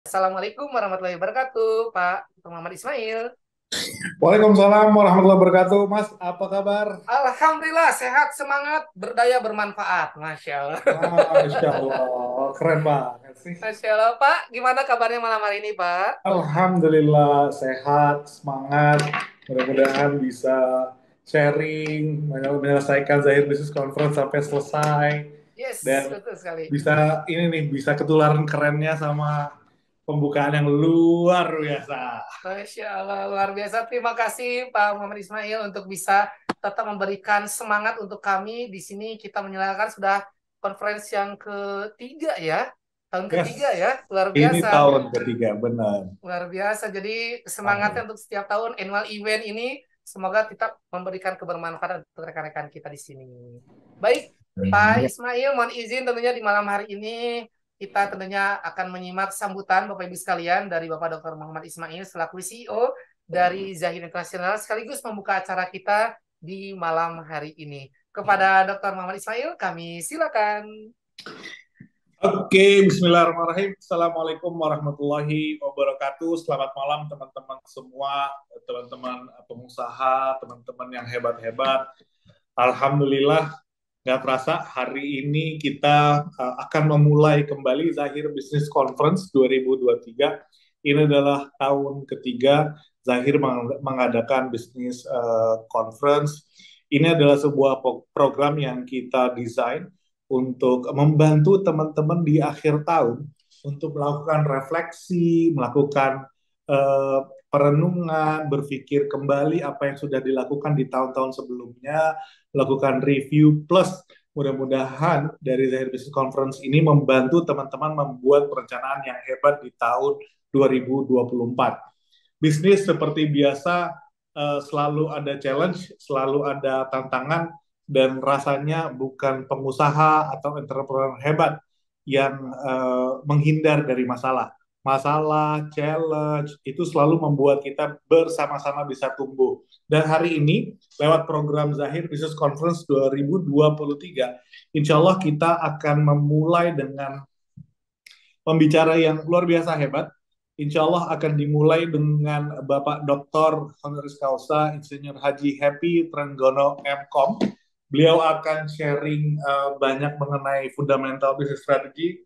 Assalamualaikum warahmatullahi wabarakatuh, Pak Muhammad Ismail. Waalaikumsalam warahmatullahi wabarakatuh. Mas, apa kabar? Alhamdulillah sehat, semangat, berdaya, bermanfaat. Masya Allah. Masya Allah, keren banget sih. Masya Allah, Pak. Gimana kabarnya malam hari ini, Pak? Alhamdulillah sehat, semangat. Mudah-mudahan bisa sharing, menyelesaikan Zahir Business Conference sampai selesai. Yes, Dan betul sekali. bisa ini nih, bisa ketularan kerennya sama pembukaan yang luar biasa. Masya Allah, luar biasa. Terima kasih, Pak Muhammad Ismail, untuk bisa tetap memberikan semangat untuk kami. Di sini kita menyelenggarakan sudah conference yang ketiga ya. Tahun Yes, ketiga ya, luar ini biasa. tahun ketiga, benar. Luar biasa. Jadi semangatnya Amin. untuk setiap tahun annual event ini semoga tetap memberikan kebermanfaatan untuk rekan-rekan kita di sini. Baik, Pak Ismail, mohon izin tentunya di malam hari ini kita tentunya akan menyimak sambutan Bapak Ibu sekalian dari Bapak Dr. Muhammad Ismail selaku CEO dari Zahir Internasional sekaligus membuka acara kita di malam hari ini. Kepada Dr. Muhammad Ismail, kami silakan. Oke, Bismillahirrahmanirrahim. Assalamualaikum warahmatullahi wabarakatuh. Selamat malam teman-teman semua, teman-teman pengusaha, teman-teman yang hebat-hebat. Alhamdulillah, nggak terasa hari ini kita akan memulai kembali Zahir Business Conference 2023. Ini adalah tahun ketiga Zahir mengadakan Business Conference. Ini adalah sebuah program yang kita desain untuk membantu teman-teman di akhir tahun untuk melakukan refleksi, melakukan uh, perenungan, berpikir kembali apa yang sudah dilakukan di tahun-tahun sebelumnya, melakukan review, plus mudah-mudahan dari Zahir Business Conference ini membantu teman-teman membuat perencanaan yang hebat di tahun 2024. Bisnis seperti biasa selalu ada challenge, selalu ada tantangan, dan rasanya bukan pengusaha atau entrepreneur hebat yang menghindar dari masalah. Masalah, challenge, itu selalu membuat kita bersama-sama bisa tumbuh. Dan hari ini, lewat program Zahir Business Conference 2023, insya Allah kita akan memulai dengan pembicara yang luar biasa hebat. Insya Allah akan dimulai dengan Bapak Dr. Honoris Causa Insinyur Haji Happy Trenggono MKOM. Beliau akan sharing banyak mengenai fundamental business strategy.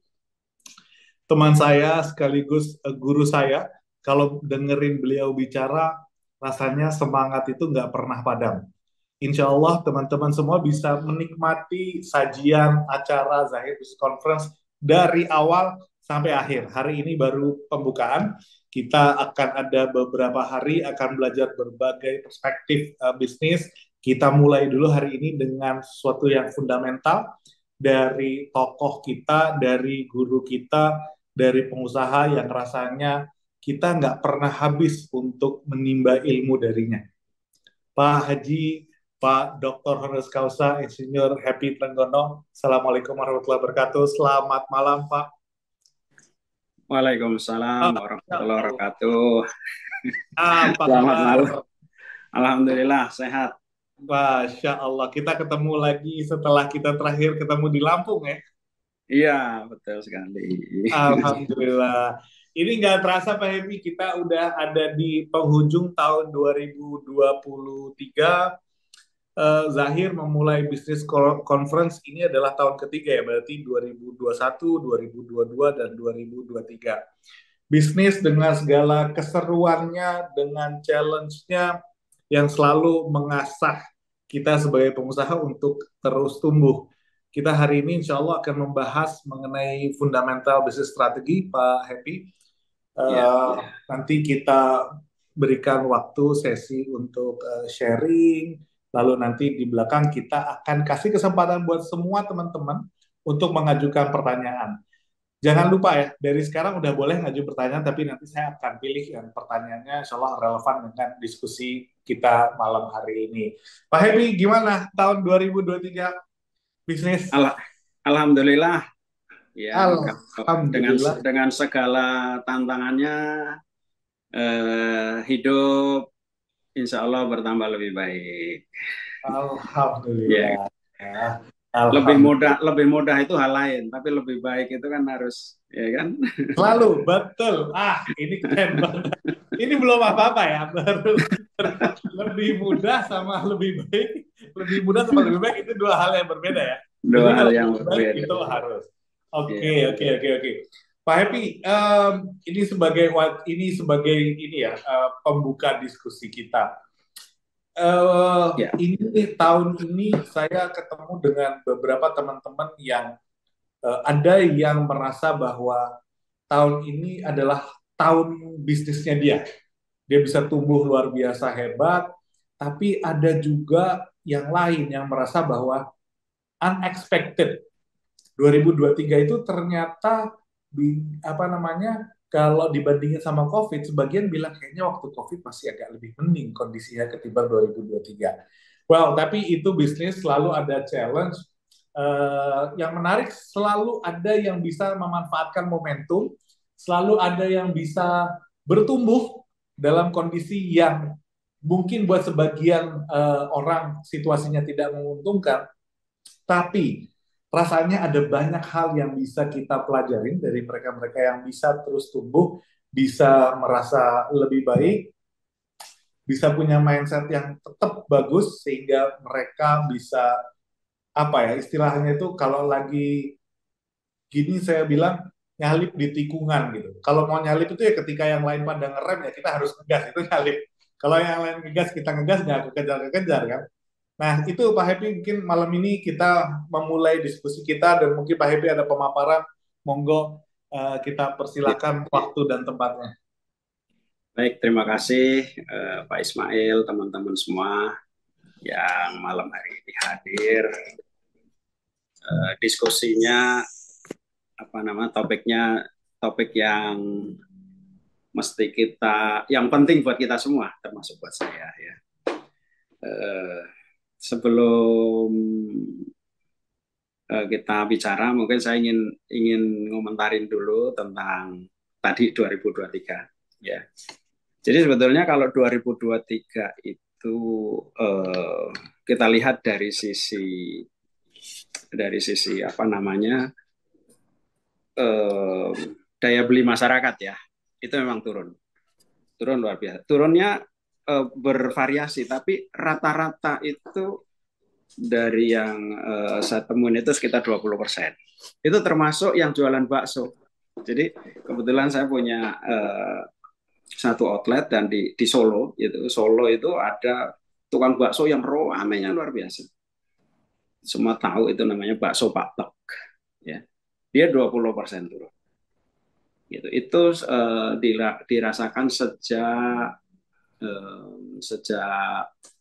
Teman saya sekaligus guru saya, kalau dengerin beliau bicara, rasanya semangat itu nggak pernah padam. Insya Allah teman-teman semua bisa menikmati sajian acara Zahir Business Conference dari awal sampai akhir. Hari ini baru pembukaan. Kita akan ada beberapa hari akan belajar berbagai perspektif bisnis. Kita mulai dulu hari ini dengan sesuatu yang fundamental dari tokoh kita, dari guru kita, dari pengusaha yang rasanya kita nggak pernah habis untuk menimba ilmu darinya. Pak Haji, Pak Dr. Honoris Causa, Insinyur Happy Trenggono. Assalamualaikum warahmatullahi wabarakatuh. Selamat malam, Pak. Waalaikumsalam Ah, warahmatullahi wabarakatuh. apa Selamat kabar? malam. Alhamdulillah sehat. Masya Allah, kita ketemu lagi setelah kita terakhir ketemu di Lampung ya. Iya, betul sekali. Alhamdulillah. Ini nggak terasa Pak Hemi, kita udah ada di penghujung tahun 2023. Zahir memulai bisnis conference ini adalah tahun ketiga ya, berarti 2021, 2022, dan 2023. Bisnis dengan segala keseruannya, dengan challenge-nya yang selalu mengasah kita sebagai pengusaha untuk terus tumbuh. Kita hari ini insya Allah akan membahas mengenai fundamental bisnis strategi, Pak Happy. Ya, Nanti kita berikan waktu sesi untuk sharing, lalu nanti di belakang kita akan kasih kesempatan buat semua teman-teman untuk mengajukan pertanyaan. Jangan lupa ya, dari sekarang udah boleh ngaju pertanyaan, tapi nanti saya akan pilih yang pertanyaannya insya Allah relevan dengan diskusi kita malam hari ini. Pak Happy, gimana tahun 2023 bisnis? Al- Alhamdulillah. Ya, kalau Alhamdulillah. dengan segala tantangannya, hidup Insya Allah bertambah lebih baik. Ya, Alhamdulillah. Alhamdulillah. lebih mudah itu hal lain, tapi lebih baik itu kan harus, ya kan? Selalu, betul. Ini keren banget. Ini belum apa-apa ya, baru lebih mudah sama lebih baik. Lebih mudah sama lebih baik itu dua hal yang berbeda ya. Jadi Dua hal kalau yang lebih baik berbeda. itu harus. Oke, Iya. oke, oke, oke. Pak Happy, ini ya pembuka diskusi kita. Ya. Ini tahun ini saya ketemu dengan beberapa teman-teman yang ada yang merasa bahwa tahun ini adalah tahun bisnisnya dia. Dia bisa tumbuh luar biasa hebat, tapi ada juga yang lain yang merasa bahwa unexpected 2023 itu ternyata apa namanya, kalau dibandingin sama COVID, sebagian bilang kayaknya waktu COVID masih agak lebih mending kondisinya ketimbang 2023. Well, tapi itu bisnis selalu ada challenge. Yang menarik selalu ada yang bisa memanfaatkan momentum, selalu ada yang bisa bertumbuh dalam kondisi yang mungkin buat sebagian orang situasinya tidak menguntungkan, tapi rasanya ada banyak hal yang bisa kita pelajarin dari mereka-mereka yang bisa terus tumbuh, bisa merasa lebih baik, bisa punya mindset yang tetap bagus sehingga mereka bisa apa ya istilahnya itu kalau lagi gini saya bilang nyalip di tikungan gitu. Kalau mau nyalip itu ya ketika yang lain pada ngerem ya kita harus ngegas itu nyalip. Kalau yang lain ngegas kita ngegas nggak kekejar-kekejar kan. Nah, itu Pak Happy mungkin malam ini kita memulai diskusi kita dan mungkin Pak Happy ada pemaparan, monggo kita Ya. persilakan waktu dan tempatnya. Baik, terima kasih Pak Ismail, teman-teman semua yang malam hari ini hadir. Diskusinya topiknya topik yang mesti yang penting buat kita semua, termasuk buat saya ya. Sebelum kita bicara, mungkin saya ingin ngomentarin dulu tentang tadi 2023 ya. Jadi sebetulnya kalau 2023 itu kita lihat dari sisi apa namanya daya beli masyarakat ya, itu memang turun luar biasa. Turunnya bervariasi, tapi rata-rata itu dari yang saya temuin itu sekitar 20%. Itu termasuk yang jualan bakso. Jadi kebetulan saya punya satu outlet dan di Solo itu ada tukang bakso yang ramainya luar biasa. Semua tahu itu namanya bakso Pak Tek. Ya. Dia 20% turun. Gitu. Itu dirasakan sejak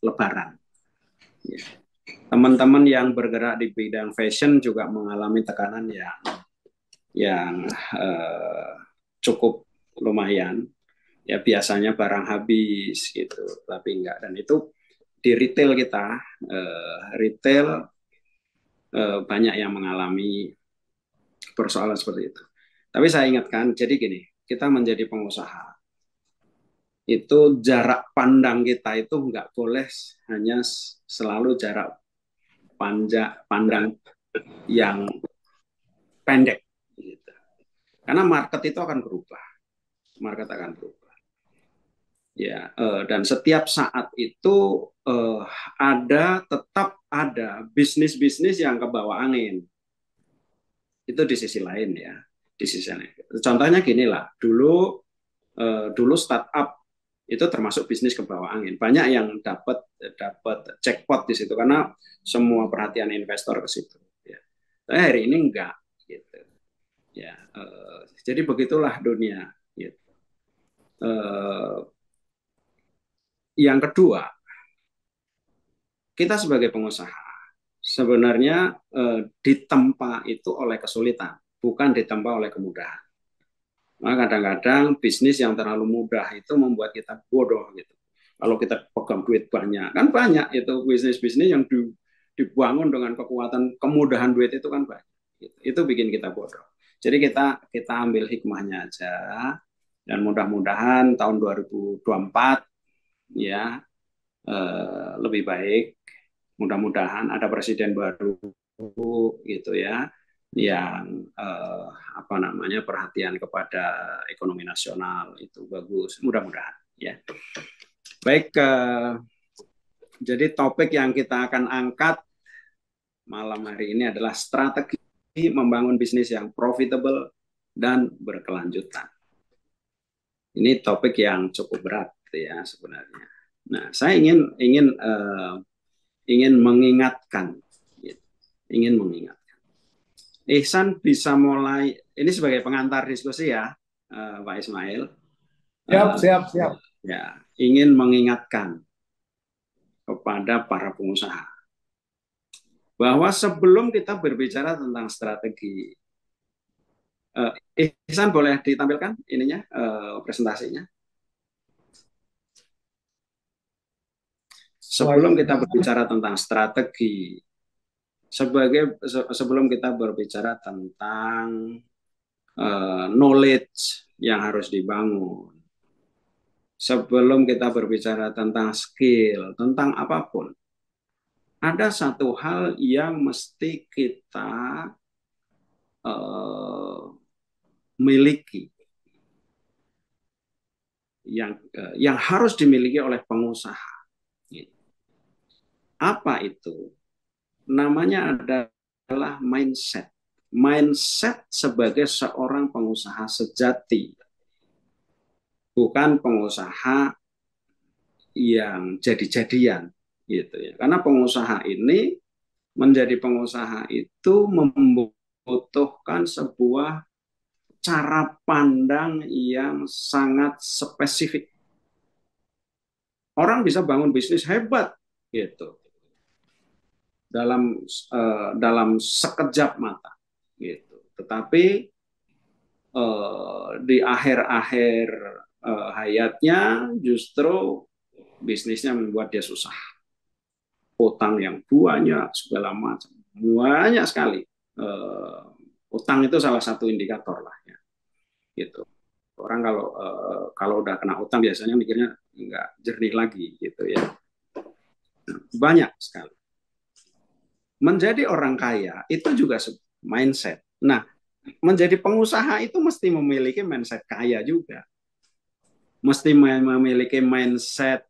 Lebaran. Ya. Teman-teman yang bergerak di bidang fashion juga mengalami tekanan yang cukup lumayan. Ya biasanya barang habis gitu, tapi enggak. Dan itu di retail kita, banyak yang mengalami persoalan seperti itu. Tapi saya ingatkan, jadi gini, kita menjadi pengusaha, itu jarak pandang kita itu nggak boleh hanya selalu jarak pandang yang pendek. Gitu. Karena market itu akan berubah. Ya, dan setiap saat itu tetap ada bisnis-bisnis yang ke bawah angin. Itu di sisi lain ya, di sisi lain. Contohnya gini lah, dulu startup itu termasuk bisnis ke bawah angin. Banyak yang dapat jackpot di situ karena semua perhatian investor ke situ. Ya. Tapi hari ini enggak, gitu. Ya, jadi begitulah dunia. Gitu. Yang kedua, kita sebagai pengusaha sebenarnya ditempa itu oleh kesulitan, bukan ditempa oleh kemudahan. Maka kadang-kadang bisnis yang terlalu mudah itu membuat kita bodoh gitu. Kalau kita pegang duit banyak, kan banyak itu bisnis-bisnis yang dibangun dengan kekuatan kemudahan duit itu kan banyak. Gitu. Itu bikin kita bodoh. Jadi kita ambil hikmahnya aja dan mudah-mudahan tahun 2024 ya lebih baik. Mudah-mudahan ada presiden baru gitu ya, yang apa namanya, perhatian kepada ekonomi nasional itu bagus, mudah-mudahan ya. Baik, jadi topik yang kita akan angkat malam hari ini adalah strategi membangun bisnis yang profitable dan berkelanjutan. Ini topik yang cukup berat ya sebenarnya. Nah, saya ingin mengingatkan, gitu. Ingin mengingatkan. Ihsan bisa mulai, ini sebagai pengantar diskusi ya, Pak Ismail. Siap. Ya, ingin mengingatkan kepada para pengusaha bahwa sebelum kita berbicara tentang strategi, Ihsan boleh ditampilkan ininya, presentasinya. Sebelum kita berbicara tentang strategi, sebelum kita berbicara tentang knowledge yang harus dibangun, sebelum kita berbicara tentang skill, tentang apapun, ada satu hal yang mesti kita miliki, yang harus dimiliki oleh pengusaha. Apa itu? Namanya adalah mindset. Mindset sebagai seorang pengusaha sejati, bukan pengusaha yang jadi-jadian, gitu ya. Karena pengusaha ini, menjadi pengusaha itu membutuhkan sebuah cara pandang yang sangat spesifik. Orang bisa bangun bisnis hebat gitu dalam sekejap mata gitu. Tetapi di akhir-akhir hayatnya justru bisnisnya membuat dia susah. Utang yang banyak, segala macam. Banyak sekali. Utang itu salah satu indikator lah ya. Gitu. Orang kalau udah kena utang biasanya mikirnya nggak jernih lagi gitu ya. Banyak sekali. Menjadi orang kaya itu juga mindset. Nah, menjadi pengusaha itu mesti memiliki mindset kaya juga. Mesti memiliki mindset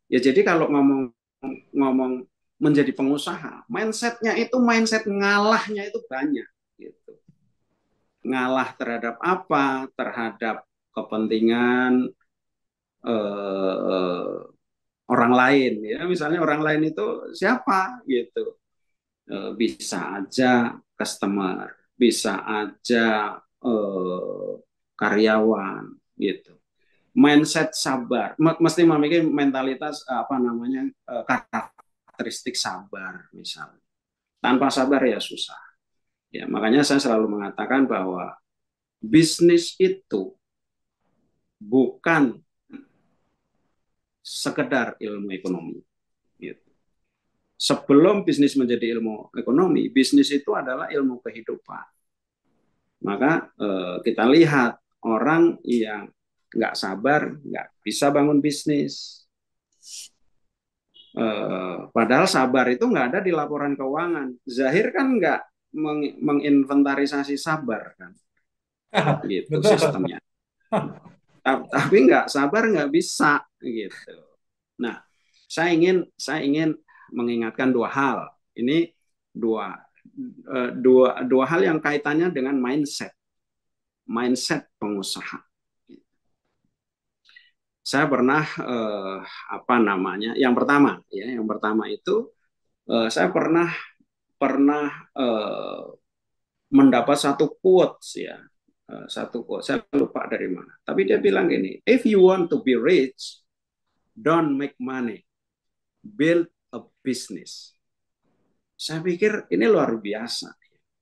ya, jadi kalau ngomong menjadi pengusaha, mindsetnya itu mindset ngalahnya itu banyak gitu. Ngalah terhadap apa? Terhadap kepentingan orang lain ya. Misalnya orang lain itu siapa gitu. Bisa aja customer, bisa aja karyawan gitu. Mindset sabar, mesti memiliki mentalitas apa namanya, karakteristik sabar misalnya. Tanpa sabar ya susah. Ya, makanya saya selalu mengatakan bahwa bisnis itu bukan sekedar ilmu ekonomi. Gitu. Sebelum bisnis menjadi ilmu ekonomi, bisnis itu adalah ilmu kehidupan. Maka kita lihat orang yang nggak sabar, nggak bisa bangun bisnis. Padahal sabar itu nggak ada di laporan keuangan. Zahir kan nggak menginventarisasi sabar kan, gitu sistemnya. Tapi nggak sabar nggak bisa gitu. Nah, saya ingin mengingatkan dua hal. Ini dua hal yang kaitannya dengan mindset pengusaha. Saya pernah apa namanya? Yang pertama itu saya pernah mendapat satu quotes ya. Satu quote, saya lupa dari mana. Tapi dia bilang gini, if you want to be rich, don't make money, build a business. Saya pikir ini luar biasa.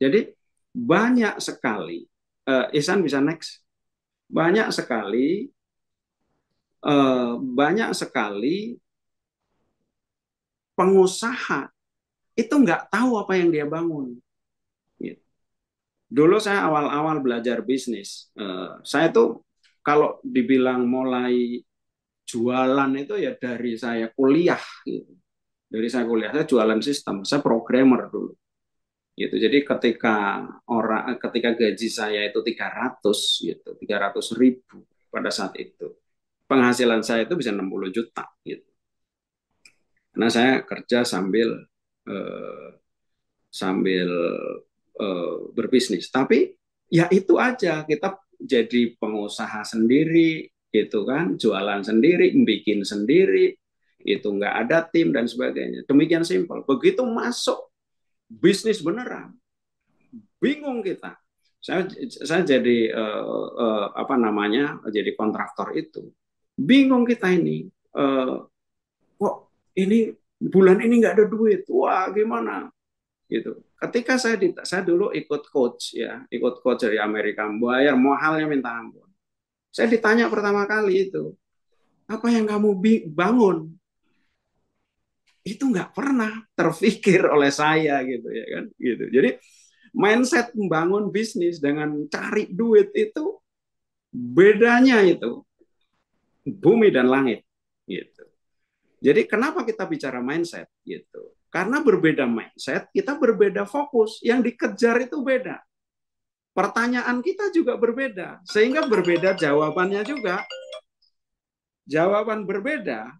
Jadi banyak sekali, Ihsan bisa next, banyak sekali pengusaha itu nggak tahu apa yang dia bangun. Dulu saya awal-awal belajar bisnis, saya tuh kalau dibilang mulai jualan itu ya dari saya kuliah gitu. Dari saya kuliah, saya jualan sistem, saya programmer dulu. Gitu. Jadi ketika gaji saya itu 300 gitu, 300.000 pada saat itu. Penghasilan saya itu bisa 60 juta gitu. Karena saya kerja eh, sambil berbisnis. Tapi ya itu aja, kita jadi pengusaha sendiri gitu kan, jualan sendiri, bikin sendiri, itu nggak ada tim dan sebagainya. Demikian simpel. Begitu masuk bisnis beneran, bingung kita. Saya jadi apa namanya, jadi kontraktor itu. Bingung kita ini, kok ini bulan ini nggak ada duit, wah gimana? Gitu. Ketika saya dulu ikut coach dari Amerika, bayar mahalnya minta ampun. Saya ditanya pertama kali itu, apa yang kamu bangun? Itu nggak pernah terfikir oleh saya gitu ya kan, gitu. Jadi mindset membangun bisnis dengan cari duit itu bedanya itu bumi dan langit gitu. Jadi kenapa kita bicara mindset gitu? Karena berbeda mindset, kita berbeda fokus. Yang dikejar itu beda. Pertanyaan kita juga berbeda, sehingga berbeda jawabannya juga. Jawaban berbeda,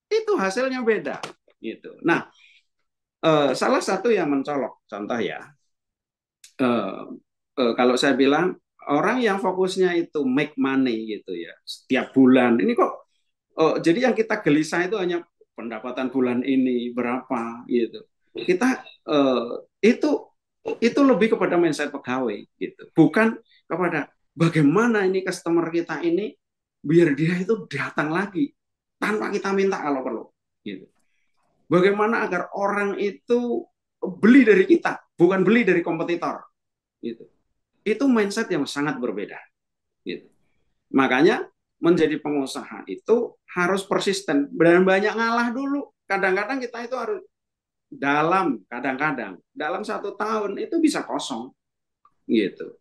itu hasilnya beda. Gitu. Nah, salah satu yang mencolok, contoh ya, kalau saya bilang orang yang fokusnya itu make money gitu ya, setiap bulan. Ini kok, jadi yang kita gelisah itu hanya pendapatan bulan ini berapa gitu. Kita itu lebih kepada mindset pegawai gitu, bukan kepada bagaimana ini customer kita ini biar dia itu datang lagi tanpa kita minta kalau perlu gitu. Bagaimana agar orang itu beli dari kita, bukan beli dari kompetitor gitu. Itu mindset yang sangat berbeda gitu. Makanya menjadi pengusaha itu harus persisten dan banyak ngalah dulu. Kadang-kadang kita itu harus kadang-kadang dalam 1 tahun itu bisa kosong gitu.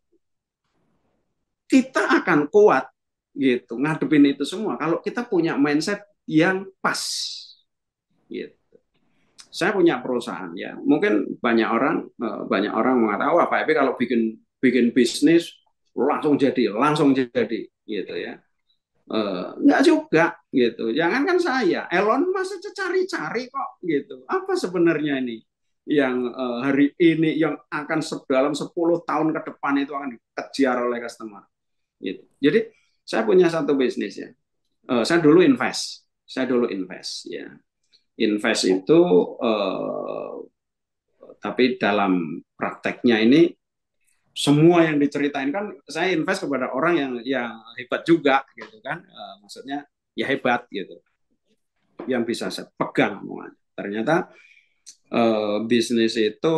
Kita akan kuat gitu ngadepin itu semua kalau kita punya mindset yang pas gitu. Saya punya perusahaan ya, mungkin banyak orang mengatakan wah Pak Epi kalau bikin bisnis langsung jadi gitu ya. Enggak juga gitu. Jangan kan saya, Elon Musk cari-cari kok gitu. Apa sebenarnya ini yang hari ini yang akan dalam 10 tahun ke depan itu akan dikejar oleh customer. Gitu. Jadi saya punya satu bisnis ya. Saya dulu invest ya. Invest itu tapi dalam prakteknya ini semua yang diceritain kan saya invest kepada orang yang hebat juga gitu kan, maksudnya ya hebat gitu, yang bisa saya pegang omongannya. Ternyata bisnis itu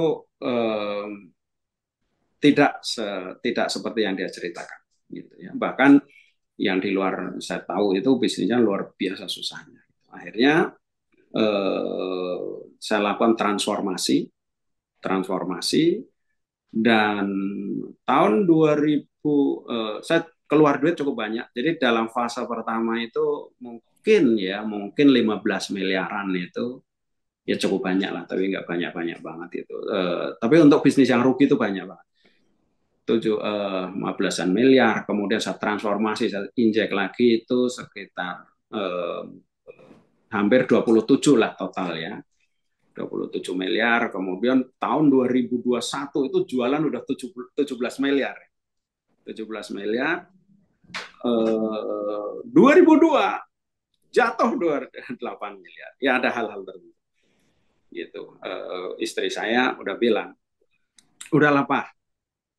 tidak seperti yang dia ceritakan gitu ya. Bahkan yang di luar saya tahu itu bisnisnya luar biasa susahnya. Akhirnya saya lakukan transformasi dan tahun 2000 saya keluar duit cukup banyak. Jadi dalam fase pertama itu mungkin 15 miliaran itu ya cukup banyak lah, tapi nggak banyak banget itu. Tapi untuk bisnis yang rugi itu banyak banget. 15-an miliar, kemudian saya transformasi, saya injek lagi itu sekitar hampir 27 lah total ya. 27 miliar, kemudian tahun 2021 itu jualan udah 17 miliar. 17 miliar. 2002 jatuh 28 miliar. Ya ada hal-hal tertentu. Gitu. Istri saya udah bilang, udahlah Pak,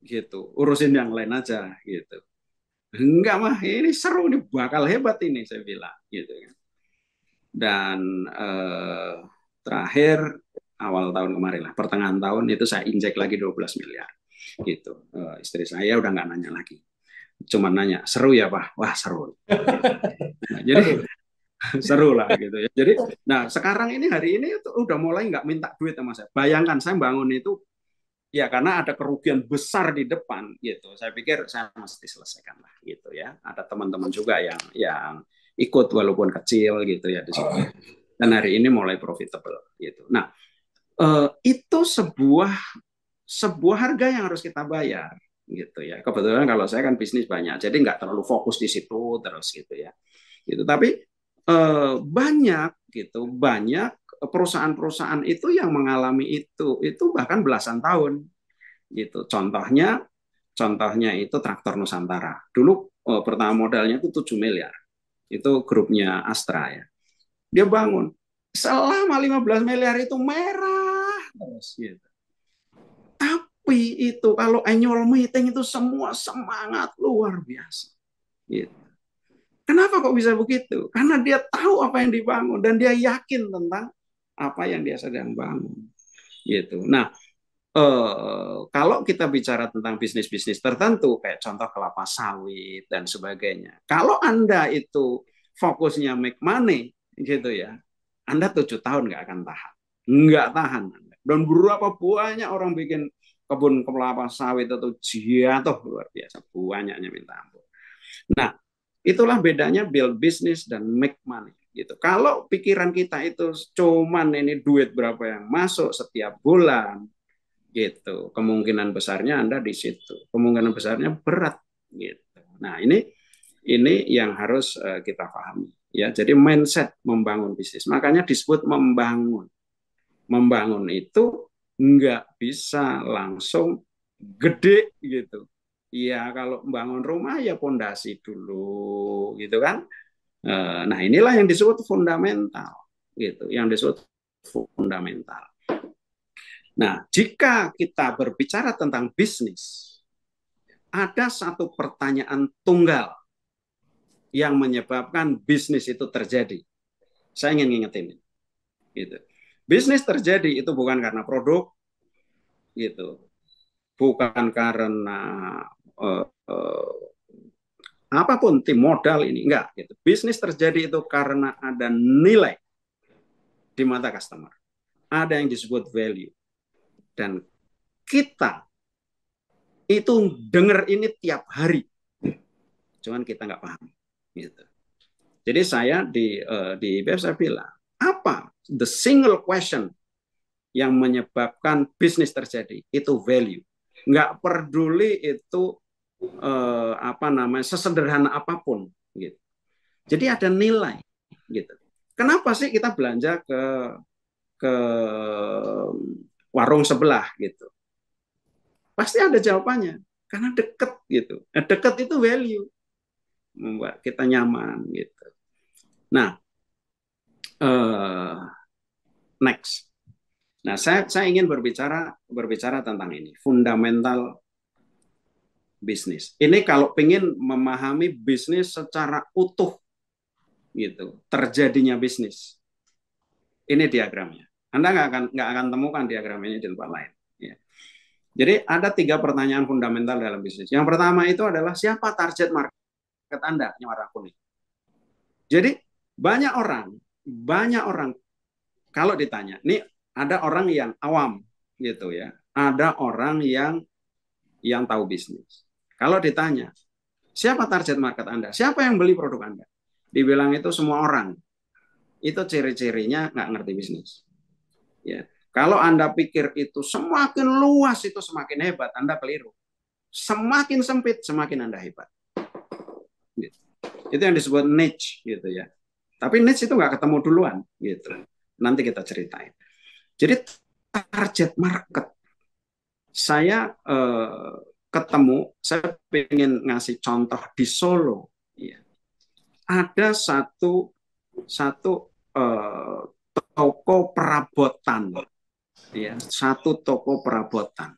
gitu. Urusin yang lain aja gitu. Enggak mah, ini seru nih, bakal hebat ini saya bilang gitu kan. Dan terakhir awal tahun kemarin lah, pertengahan tahun itu saya injek lagi 12 miliar gitu. Istri saya udah nggak nanya lagi, cuma nanya seru ya Pak, wah seru. Nah, jadi seru lah gitu ya. Jadi nah sekarang ini hari ini udah mulai nggak minta duit sama saya. Bayangkan saya bangun itu ya karena ada kerugian besar di depan gitu. Saya pikir saya mesti selesaikan lah gitu ya. Ada teman-teman juga yang ikut walaupun kecil gitu ya di situ. dan hari ini mulai profitable gitu. Nah, itu sebuah harga yang harus kita bayar gitu ya. Kebetulan kalau saya kan bisnis banyak, jadi nggak terlalu fokus di situ terus gitu ya. Gitu. Tapi banyak perusahaan-perusahaan itu yang mengalami itu bahkan belasan tahun gitu. Contohnya itu Traktor Nusantara. Dulu pertama modalnya itu 7 miliar. Itu grupnya Astra ya. Dia bangun selama 15 miliar itu merah terus gitu. Tapi itu kalau annual meeting itu semua semangat luar biasa. Gitu. Kenapa kok bisa begitu? Karena dia tahu apa yang dibangun dan dia yakin tentang apa yang dia sedang bangun. Gitu. Nah, kalau kita bicara tentang bisnis-bisnis tertentu, kayak contoh kelapa sawit dan sebagainya, kalau Anda itu fokusnya make money, gitu ya, Anda 7 tahun nggak akan tahan. Nggak tahan. Dan berapa banyak orang bikin kebun kelapa sawit itu jatuh luar biasa. Banyaknya minta ampun. Nah, itulah bedanya build business dan make money. Gitu. Kalau pikiran kita itu cuman ini duit berapa yang masuk setiap bulan, gitu. Kemungkinan besarnya Anda di situ. Kemungkinan besarnya berat gitu. Nah, ini yang harus kita pahami ya. Jadi mindset membangun bisnis. Makanya disebut membangun. Membangun itu nggak bisa langsung gede gitu. Ya kalau membangun rumah ya pondasi dulu gitu kan. Nah, inilah yang disebut fundamental gitu. Yang disebut fundamental. Nah, jika kita berbicara tentang bisnis, ada satu pertanyaan tunggal yang menyebabkan bisnis itu terjadi. Saya ingin ngingetin, gitu. Bisnis terjadi itu bukan karena produk, gitu, bukan karena apapun tim modal ini, enggak. Gitu. Bisnis terjadi itu karena ada nilai di mata customer, ada yang disebut value, dan kita itu dengar ini tiap hari, cuman kita nggak paham. Gitu. Jadi saya di IBF saya bilang, apa the single question yang menyebabkan bisnis terjadi? Itu value. Nggak peduli itu sesederhana apapun. Gitu. Jadi ada nilai. Gitu. Kenapa sih kita belanja ke warung sebelah gitu? Pasti ada jawabannya. Karena dekat gitu. Dekat itu value. Membuat kita nyaman gitu. Nah, next. Nah, saya ingin berbicara tentang ini, fundamental bisnis. Ini kalau ingin memahami bisnis secara utuh, gitu, terjadinya bisnis. Ini diagramnya. Anda nggak akan temukan diagram ini di tempat lain. Ya. Jadi ada 3 pertanyaan fundamental dalam bisnis. Yang pertama itu adalah siapa target market Anda, yang warna kuning. Jadi banyak orang kalau ditanya, ini ada orang yang awam gitu ya, ada orang yang tahu bisnis. Kalau ditanya, siapa target market Anda? Siapa yang beli produk Anda? Dibilang itu semua orang. Itu ciri-cirinya nggak ngerti bisnis. Ya. Kalau Anda pikir itu semakin luas itu semakin hebat, Anda keliru. Semakin sempit semakin Anda hebat. Gitu. Itu yang disebut niche gitu ya. Tapi niche itu nggak ketemu duluan gitu. Nanti kita ceritain. Jadi target market saya saya pengen ngasih contoh di Solo. Ya. Ada satu toko perabotan, ya, satu toko perabotan.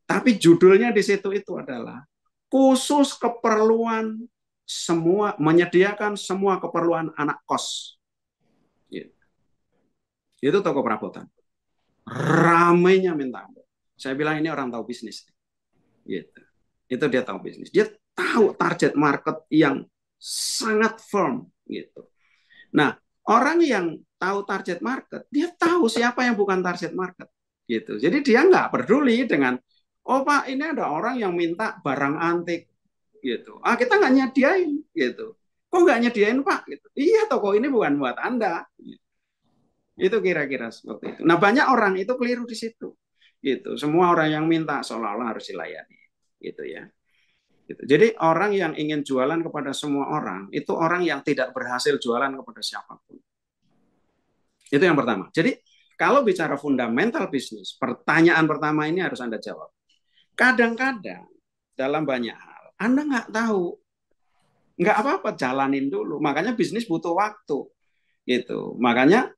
Tapi judulnya di situ itu adalah khusus keperluan semua, menyediakan semua keperluan anak kos. Gitu. Itu toko perabotan. Ramainya minta ampun. Saya bilang ini orang tahu bisnis. Gitu. Itu dia tahu bisnis. Dia tahu target market yang sangat firm. Gitu. Nah, orang yang tahu target market, dia tahu siapa yang bukan target market. Gitu. Jadi dia nggak peduli dengan, oh Pak, ini ada orang yang minta barang antik. Gitu. Kita nggak nyediain. Gitu. Kok nggak nyediain Pak? Gitu. Iya, toko ini bukan buat Anda. Itu kira-kira seperti itu. Nah, banyak orang itu keliru di situ. Gitu. Semua orang yang minta seolah-olah harus dilayani. Gitu ya. Gitu. Jadi orang yang ingin jualan kepada semua orang, itu orang yang tidak berhasil jualan kepada siapapun. Itu yang pertama. Jadi kalau bicara fundamental bisnis, pertanyaan pertama ini harus Anda jawab. Kadang-kadang dalam banyak hal, Anda nggak tahu. Nggak apa-apa, jalanin dulu. Makanya bisnis butuh waktu. Gitu. Makanya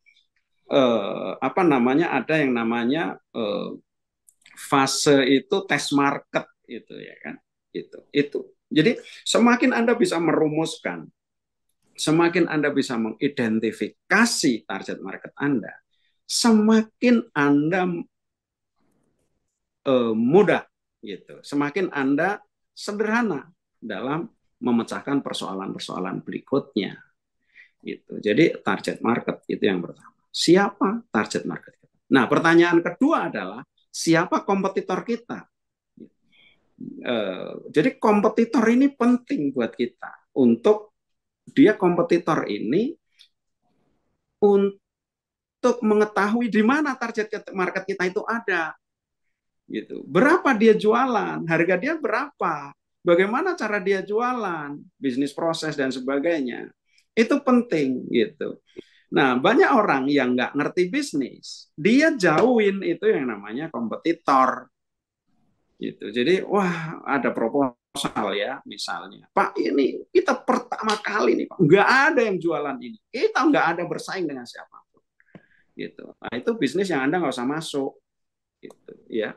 ada yang namanya fase itu test market itu ya kan. Itu. Jadi semakin Anda bisa merumuskan, semakin Anda bisa mengidentifikasi target market Anda, semakin Anda mudah gitu. Semakin Anda sederhana dalam memecahkan persoalan-persoalan berikutnya gitu. Jadi target market itu yang pertama. Siapa target market kita? Nah, pertanyaan kedua adalah siapa kompetitor kita? Jadi kompetitor ini penting buat kita untuk dia kompetitor ini untuk mengetahui di mana target market kita itu ada. Gitu. Berapa dia jualan, harga dia berapa, bagaimana cara dia jualan, bisnis proses dan sebagainya. Itu penting gitu. Nah, banyak orang yang nggak ngerti bisnis, dia jauhin itu yang namanya kompetitor. Gitu. Jadi, wah ada proposal ya, misalnya, Pak ini kita pertama kali nih, Pak, nggak ada yang jualan ini, kita nggak ada bersaing dengan siapapun. Gitu. Nah, itu bisnis yang Anda nggak usah masuk. Gitu, ya.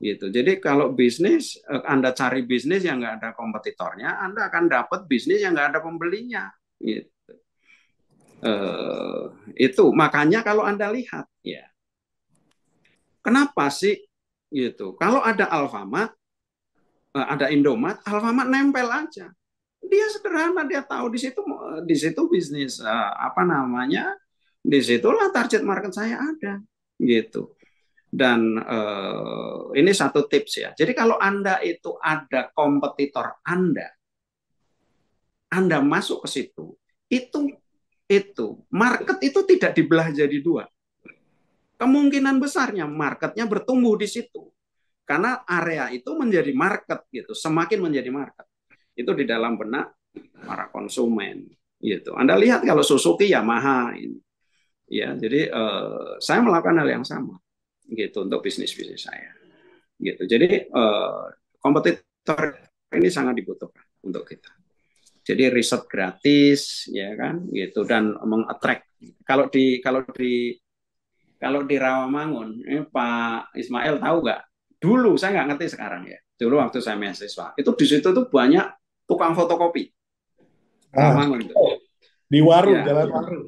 Gitu. Jadi kalau bisnis, Anda cari bisnis yang nggak ada kompetitornya, Anda akan dapat bisnis yang nggak ada pembelinya. Gitu. Itu makanya kalau Anda lihat, ya, kenapa sih gitu? Kalau ada Alfamart, ada Indomaret, Alfamart nempel aja. Dia sederhana, dia tahu di situ bisnis disitulah target market saya ada, gitu. Dan ini satu tips ya. Jadi kalau Anda itu ada kompetitor Anda masuk ke situ, itu market itu tidak dibelah jadi dua. Kemungkinan besarnya marketnya bertumbuh di situ. Karena area itu menjadi market gitu, semakin menjadi market. Itu di dalam benak para konsumen gitu. Anda lihat kalau Suzuki, Yamaha ini. Ya, jadi saya melakukan hal yang sama gitu untuk bisnis saya. Gitu. Jadi kompetitor ini sangat dibutuhkan untuk kita. Jadi riset gratis ya kan gitu dan mengattract. Kalau di Rawamangun, Pak Ismail tahu nggak? Dulu saya nggak ngerti sekarang ya. Dulu waktu saya mahasiswa, itu di situ tuh banyak tukang fotokopi. Rawamangun itu. Di Waru, ya. Jalan Waru.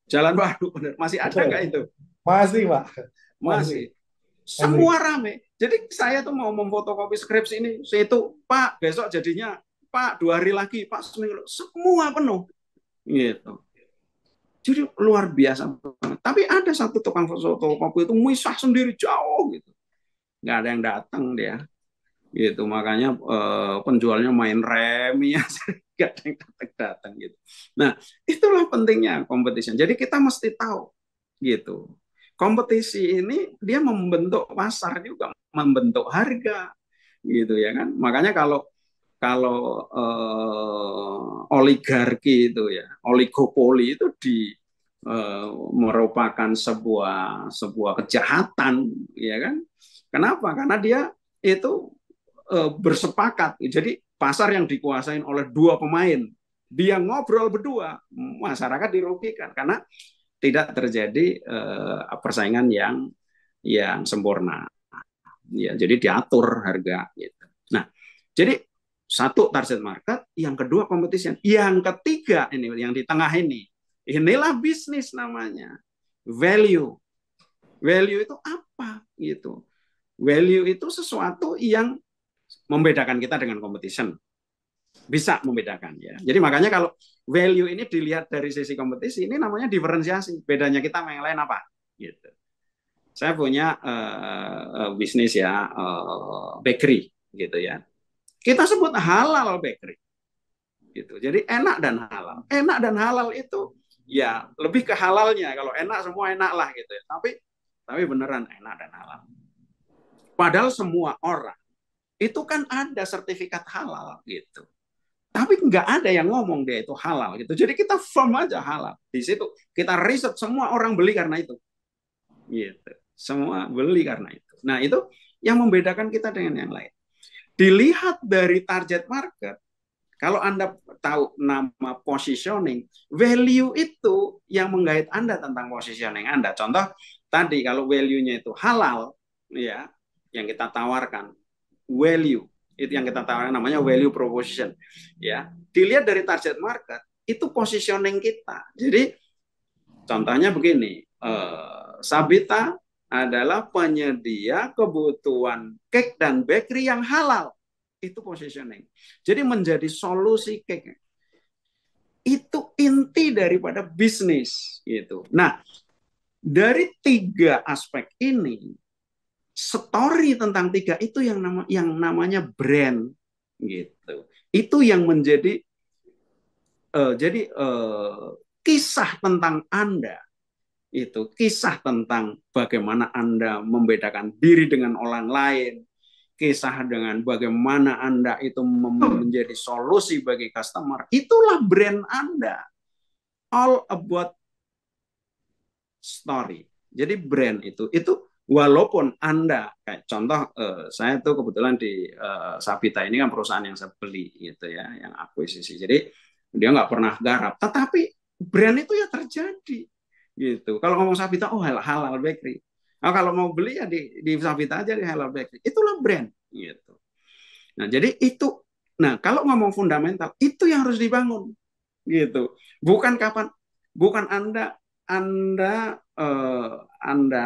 Jalan Waru, benar. Masih ada nggak itu? Masih, Pak. Masih. Semua rame. Jadi saya tuh mau memfotokopi skripsi ini, itu Pak besok jadinya, Pak 2 hari lagi, Pak semua penuh. Gitu. Jadi luar biasa. Tapi ada satu tukang fotokopi itu misah sendiri jauh gitu. Nggak ada yang datang dia. Gitu. Makanya penjualnya main remi ya. Nggak ada yang datang gitu. Nah, itulah pentingnya competition. Jadi kita mesti tahu gitu. Kompetisi ini dia membentuk pasar juga, membentuk harga gitu ya kan. Makanya kalau oligarki itu ya, oligopoli itu merupakan sebuah kejahatan ya kan. Kenapa? Karena dia itu bersepakat. Jadi pasar yang dikuasain oleh 2 pemain, dia ngobrol berdua, masyarakat dirugikan karena tidak terjadi persaingan yang sempurna. Ya, jadi diatur harga gitu. Nah, jadi satu target market, yang kedua competition, yang ketiga ini yang di tengah ini. Inilah bisnis namanya. Value. Value itu apa gitu? Value itu sesuatu yang membedakan kita dengan competition. Bisa membedakan ya. Jadi makanya kalau value ini dilihat dari sisi kompetisi, ini namanya diferensiasi. Bedanya kita sama yang lain apa? Gitu. Saya punya bisnis ya, bakery gitu ya. Kita sebut halal bakery. Gitu. Jadi enak dan halal. Enak dan halal itu ya lebih ke halalnya. Kalau enak semua enak lah gitu ya. Tapi beneran enak dan halal. Padahal semua orang itu kan ada sertifikat halal gitu. Tapi nggak ada yang ngomong dia itu halal gitu. Jadi kita firm aja halal. Di situ kita riset semua orang beli karena itu. Gitu. Semua beli karena itu. Nah, itu yang membedakan kita dengan yang lain. Dilihat dari target market, kalau Anda tahu nama positioning, value itu yang menggait Anda tentang positioning Anda. Contoh tadi kalau value-nya itu halal, ya, yang kita tawarkan value itu yang kita tawarkan namanya value proposition, ya. Dilihat dari target market itu positioning kita. Jadi contohnya begini, Sabita adalah penyedia kebutuhan cake dan bakery yang halal. Itu positioning. Jadi menjadi solusi cake. Itu inti daripada bisnis gitu. Nah, dari 3 aspek ini, story tentang 3 itu yang namanya brand gitu. Itu yang menjadi kisah tentang Anda. Itu kisah tentang bagaimana Anda membedakan diri dengan orang lain, kisah dengan bagaimana Anda itu menjadi solusi bagi customer. Itulah brand Anda. All about story. Jadi brand itu walaupun Anda kayak contoh saya tuh kebetulan di Sabita ini kan perusahaan yang saya beli gitu ya, yang akuisisi. Jadi dia nggak pernah garap, tetapi brand itu ya terjadi gitu. Kalau ngomong Sabita, oh halal bakery. Nah, kalau mau beli ya di Sabita aja di halal bakery. Itulah brand gitu. Nah, jadi itu. Nah, kalau ngomong fundamental itu yang harus dibangun gitu. Bukan Anda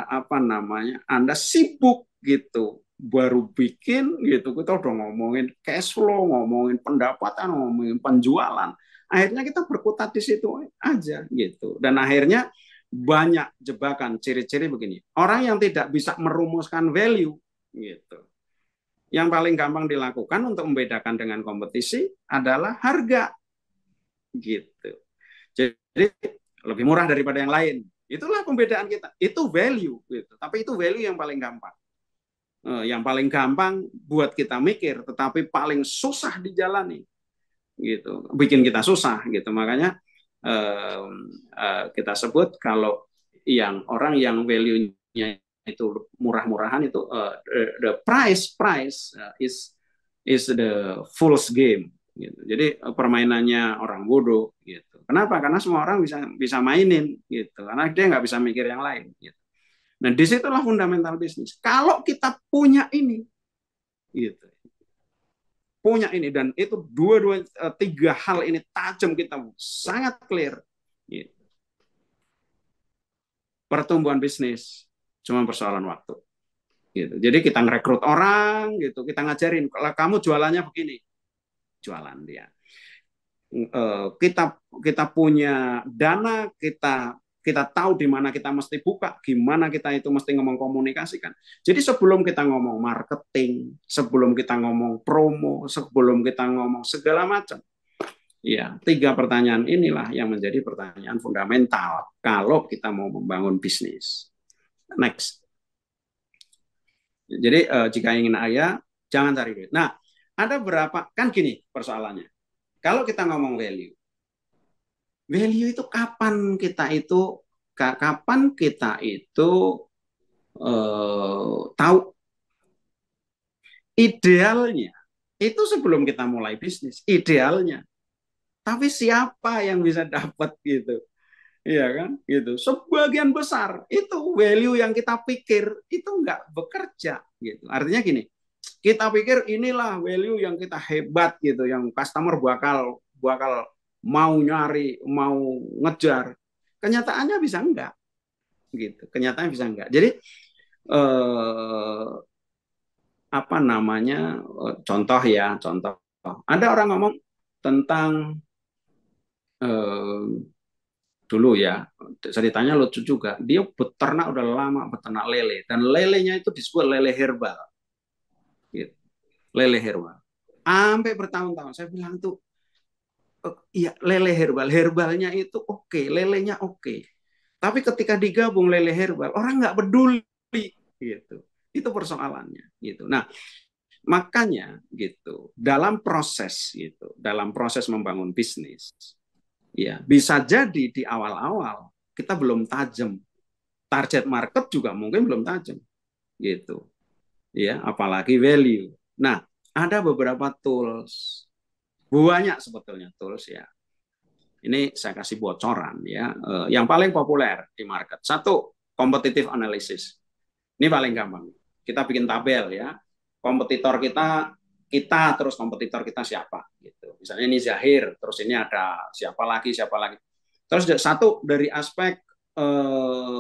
apa namanya? Anda sibuk gitu baru bikin gitu. Kita udah ngomongin cash flow, ngomongin pendapatan, ngomongin penjualan. Akhirnya kita berkutat di situ aja gitu. Dan akhirnya banyak jebakan, ciri-ciri begini. Orang yang tidak bisa merumuskan value gitu. Yang paling gampang dilakukan untuk membedakan dengan kompetisi adalah harga gitu. Jadi lebih murah daripada yang lain. Itulah pembedaan kita. Itu value gitu. Tapi itu value yang paling gampang. Yang paling gampang buat kita mikir, tetapi paling susah dijalani gitu. Bikin kita susah gitu. Makanya kita sebut kalau orang yang value-nya itu murah-murahan itu the price is the fool's game gitu. Jadi permainannya orang bodoh gitu. Kenapa? Karena semua orang bisa mainin gitu. Karena dia nggak bisa mikir yang lain gitu. Nah, disitulah fundamental bisnis. Kalau kita punya ini gitu. Punya ini dan itu tiga hal ini tajam kita sangat clear gitu. Pertumbuhan bisnis cuma persoalan waktu gitu. Jadi kita ngerekrut orang gitu, kita ngajarin kalau kamu jualannya begini, jualan dia. Kita punya dana, kita tahu di mana kita mesti buka, gimana kita itu mesti ngomong komunikasikan. Jadi sebelum kita ngomong marketing, sebelum kita ngomong promo, sebelum kita ngomong segala macam, ya 3 pertanyaan inilah yang menjadi pertanyaan fundamental kalau kita mau membangun bisnis. Next. Jadi jika ingin kaya, jangan cari duit. Nah, ada berapa, kan gini persoalannya. Kalau kita ngomong value itu kapan kita itu tahu idealnya itu sebelum kita mulai bisnis, idealnya. Tapi siapa yang bisa dapat gitu? Iya kan? Gitu. Sebagian besar itu value yang kita pikir itu nggak bekerja gitu. Artinya gini, kita pikir inilah value yang kita hebat gitu, yang customer bakal mau nyari, mau ngejar. Kenyataannya bisa enggak gitu. Kenyataannya bisa enggak. Jadi apa namanya? Contoh. Ada orang ngomong tentang dulu ya, ceritanya lucu juga. Dia beternak udah lama, beternak lele, dan lelenya itu disebut lele herbal. Gitu. Lele herbal. Sampai bertahun-tahun. Saya bilang tuh iya lele herbal, herbalnya itu oke, lelenya oke. Tapi ketika digabung lele herbal, orang nggak peduli gitu. Itu persoalannya gitu. Nah, makanya gitu, dalam proses membangun bisnis, ya bisa jadi di awal-awal kita belum tajam, target market juga mungkin belum tajam, gitu, ya, apalagi value. Nah, ada beberapa tools, banyak sebetulnya tools ya. Ini saya kasih bocoran ya, yang paling populer di market. Satu, competitive analysis. Ini paling gampang. Kita bikin tabel ya, kompetitor kita terus kompetitor kita siapa gitu. Misalnya ini Zahir, terus ini ada siapa lagi. Terus satu dari aspek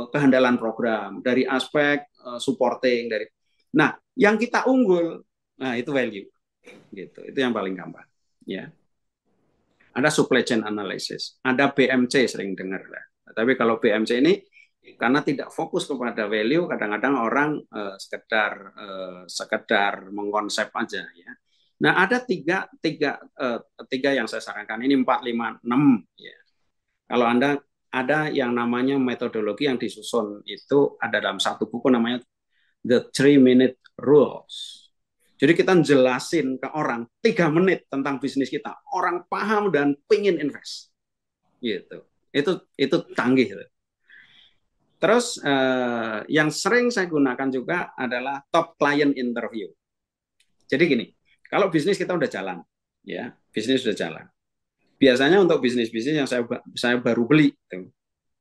kehandalan program, dari aspek supporting, nah yang kita unggul, nah itu value gitu. Itu yang paling gampang ya. Ada supply chain analysis, ada BMC sering dengar lah. Tapi kalau BMC ini karena tidak fokus kepada value, kadang-kadang orang sekedar mengkonsep aja ya. Nah, ada tiga yang saya sarankan. Ini 4, 5, 6 ya. Kalau Anda ada yang namanya metodologi yang disusun itu ada dalam satu buku namanya The 3-Minute Rules. Jadi kita jelasin ke orang 3 menit tentang bisnis kita. Orang paham dan pengen invest. Gitu. Itu canggih. Terus yang sering saya gunakan juga adalah top client interview. Jadi gini, kalau bisnis kita udah jalan, ya, bisnis sudah jalan. Biasanya untuk bisnis-bisnis yang saya baru beli,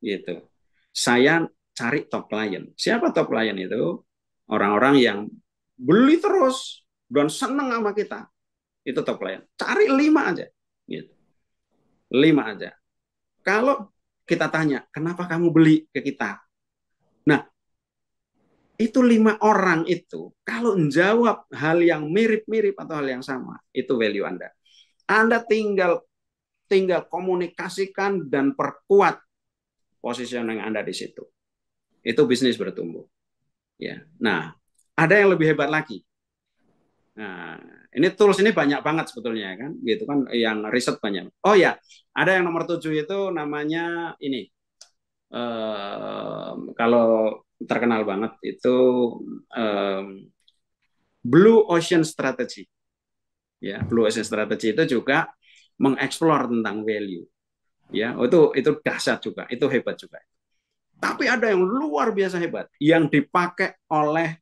gitu. Saya cari top client. Siapa top client itu? Orang-orang yang beli terus dan senang sama kita. Itu top client. Cari 5 aja, gitu. 5 aja. Kalau kita tanya, kenapa kamu beli ke kita? Nah, itu 5 orang itu, kalau menjawab hal yang mirip-mirip atau hal yang sama, itu value Anda. Anda tinggal komunikasikan dan perkuat positioning Anda di situ. Itu bisnis bertumbuh. Ya. Nah, ada yang lebih hebat lagi. Nah, ini tools ini banyak banget sebetulnya kan, gitu kan, yang riset banyak. Oh ya, ada yang nomor 7 itu namanya ini. Kalau terkenal banget itu Blue Ocean Strategy. Ya, Blue Ocean Strategy itu juga mengeksplor tentang value. Ya, itu dahsyat juga, itu hebat juga. Tapi ada yang luar biasa hebat yang dipakai oleh,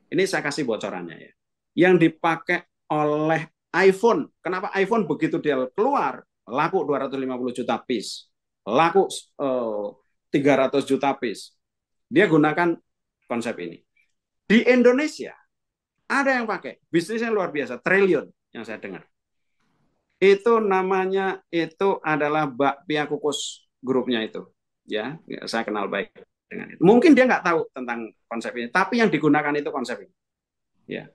ini saya kasih bocorannya ya. Yang dipakai oleh iPhone. Kenapa iPhone begitu dia keluar laku 250 juta piece, laku 300 juta piece. Dia gunakan konsep ini. Di Indonesia ada yang pakai, bisnisnya luar biasa, triliun yang saya dengar. Itu namanya itu adalah Bakpia Kukus grupnya itu. Ya, saya kenal baik dengan itu. Mungkin dia nggak tahu tentang konsep ini, tapi yang digunakan itu konsep ini. Ya,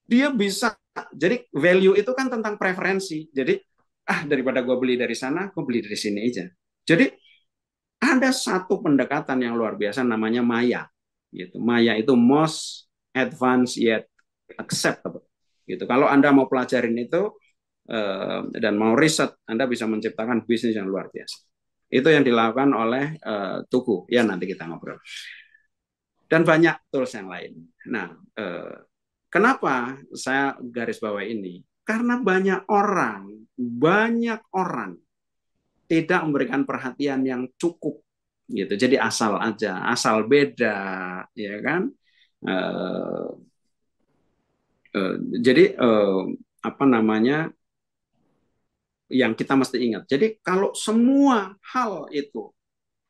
dia bisa. Jadi value itu kan tentang preferensi. Jadi daripada gue beli dari sana, gue beli dari sini aja. Jadi ada satu pendekatan yang luar biasa namanya Maya. Gitu. Maya itu most advanced yet acceptable. Gitu. Kalau Anda mau pelajarin itu dan mau riset, Anda bisa menciptakan bisnis yang luar biasa. Itu yang dilakukan oleh Tugu. Ya, nanti kita ngobrol. Dan banyak tools yang lain. Nah, kenapa saya garis bawah ini? Karena banyak orang tidak memberikan perhatian yang cukup, gitu. Jadi asal aja, asal beda, ya kan? Jadi apa namanya? Yang kita mesti ingat. Jadi kalau semua hal itu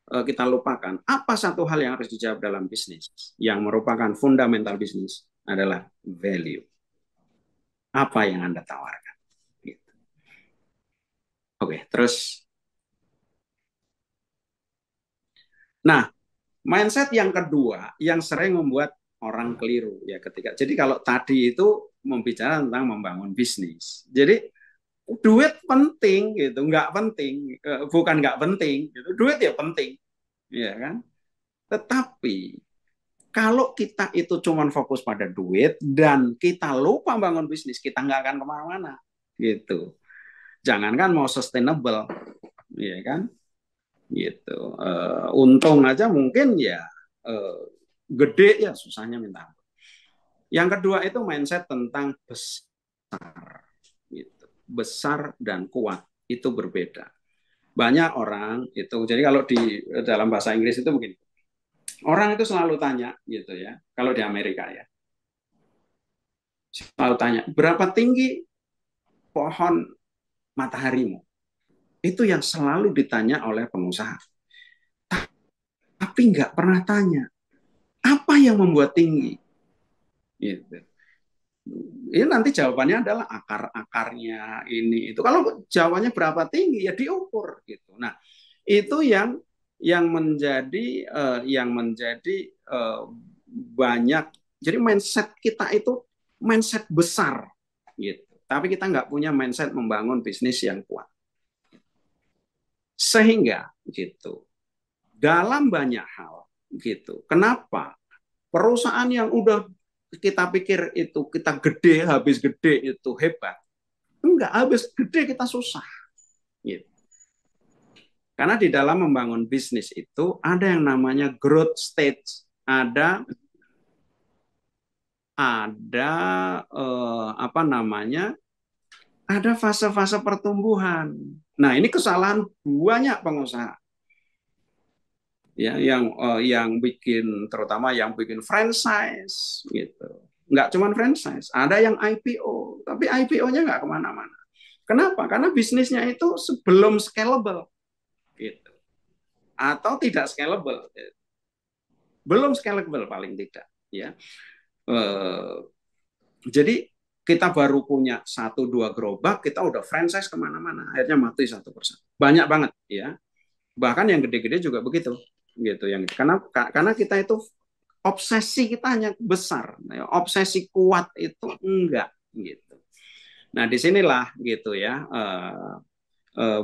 kita lupakan, apa satu hal yang harus dijawab dalam bisnis yang merupakan fundamental bisnis adalah value. Apa yang Anda tawarkan? Gitu. Oke, terus. Nah, mindset yang kedua yang sering membuat orang keliru ya ketika. Jadi kalau tadi itu membicara tentang membangun bisnis. Jadi duit penting gitu, bukan nggak penting gitu. Duit ya penting, ya kan? Tetapi kalau kita itu cuma fokus pada duit dan kita lupa bangun bisnis, kita nggak akan kemana-mana gitu. Jangankan mau sustainable, ya kan? Gitu. Untung aja mungkin ya gede ya susahnya minta ampun. Yang kedua itu mindset tentang besar, gitu. Besar dan kuat itu berbeda. Banyak orang itu, jadi kalau di dalam bahasa Inggris itu begini, orang itu selalu tanya gitu ya, kalau di Amerika ya, selalu tanya berapa tinggi pohon mataharimu. Itu yang selalu ditanya oleh pengusaha. Tapi nggak pernah tanya apa yang membuat tinggi. Gitu. Ini nanti jawabannya adalah akar-akarnya ini itu. Kalau jawabannya berapa tinggi ya diukur gitu. Nah itu yang menjadi banyak. Jadi mindset kita itu mindset besar gitu. Tapi kita nggak punya mindset membangun bisnis yang kuat. Sehingga gitu dalam banyak hal gitu. Kenapa perusahaan yang udah kita pikir itu kita gede, habis gede itu hebat, enggak, habis gede kita susah gitu. Karena di dalam membangun bisnis itu ada yang namanya growth stage, ada apa namanya, ada fase-fase pertumbuhan. Nah ini kesalahan banyak pengusaha ya yang bikin, terutama yang bikin franchise gitu. Nggak cuma franchise, ada yang IPO, tapi IPO-nya nggak kemana-mana. Kenapa? Karena bisnisnya itu sebelum scalable gitu, atau tidak scalable, belum scalable paling tidak ya. Jadi kita baru punya 1-2 gerobak, kita udah franchise kemana-mana, akhirnya mati satu persatu. Banyak banget ya. Bahkan yang gede-gede juga begitu, gitu. Karena kita itu obsesi kita hanya besar, obsesi kuat itu enggak, gitu. Nah disinilah gitu ya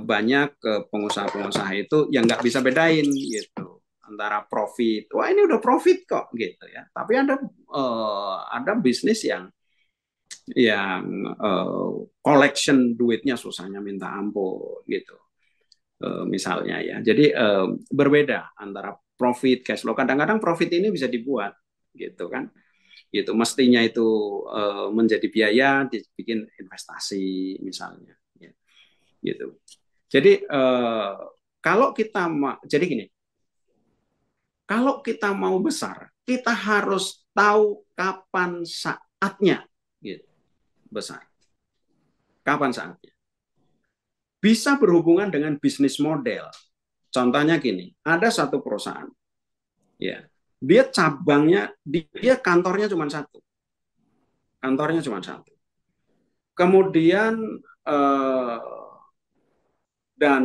banyak pengusaha-pengusaha itu yang nggak bisa bedain gitu antara profit. Wah ini udah profit kok, gitu ya. Tapi ada bisnis yang collection duitnya susahnya minta ampun gitu. Misalnya ya. Jadi berbeda antara profit, cash flow. Kadang-kadang profit ini bisa dibuat gitu kan. Gitu mestinya itu menjadi biaya dibikin investasi misalnya ya. Gitu. Jadi kalau kita jadi gini. Kalau kita mau besar, kita harus tahu kapan saatnya gitu. Besar. Kapan saatnya? Bisa berhubungan dengan bisnis model. Contohnya gini, ada satu perusahaan, ya, dia cabangnya, dia kantornya cuma satu, Kemudian dan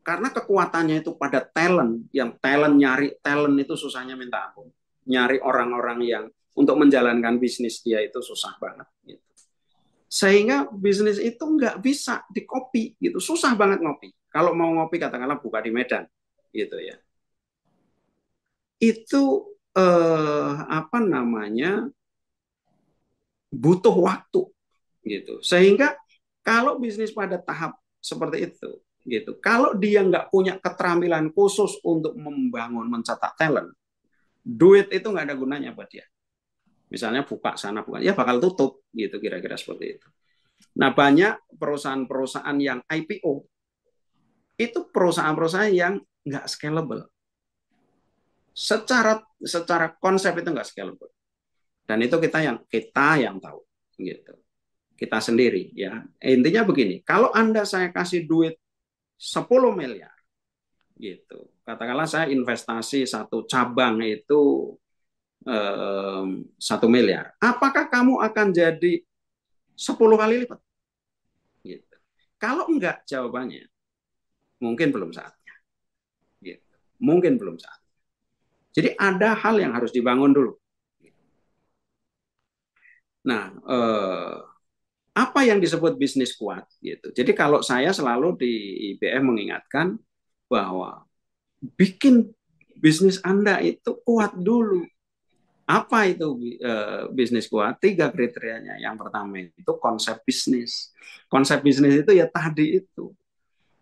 karena kekuatannya itu pada talent, yang talent nyari talent itu susahnya minta ampun, nyari orang-orang yang untuk menjalankan bisnis dia itu susah banget. Gitu. Sehingga bisnis itu nggak bisa dikopi, gitu, susah banget ngopi. Kalau mau ngopi katakanlah buka di Medan, gitu ya. Itu apa namanya butuh waktu, gitu. Sehingga kalau bisnis pada tahap seperti itu, gitu, kalau dia nggak punya keterampilan khusus untuk membangun, mencetak talent, duit itu nggak ada gunanya buat dia. Misalnya buka sana, buka, ya bakal tutup, gitu kira-kira seperti itu. Nah banyak perusahaan-perusahaan yang IPO itu perusahaan-perusahaan yang nggak scalable. Secara konsep itu nggak scalable. Dan itu kita yang tahu, gitu. Kita sendiri ya. Intinya begini, kalau saya kasih duit 10 miliar, gitu. Katakanlah saya investasi satu cabang itu 1 miliar. Apakah kamu akan jadi 10 kali lipat? Gitu. Kalau enggak, jawabannya mungkin belum saatnya. Gitu. Mungkin belum saatnya. Jadi ada hal yang harus dibangun dulu. Nah, apa yang disebut bisnis kuat? Gitu. Jadi kalau saya selalu di IBM mengingatkan bahwa bikin bisnis Anda itu kuat dulu. Apa itu bisnis kuat? 3 kriterianya. Yang pertama itu konsep bisnis. Konsep bisnis itu ya tadi itu.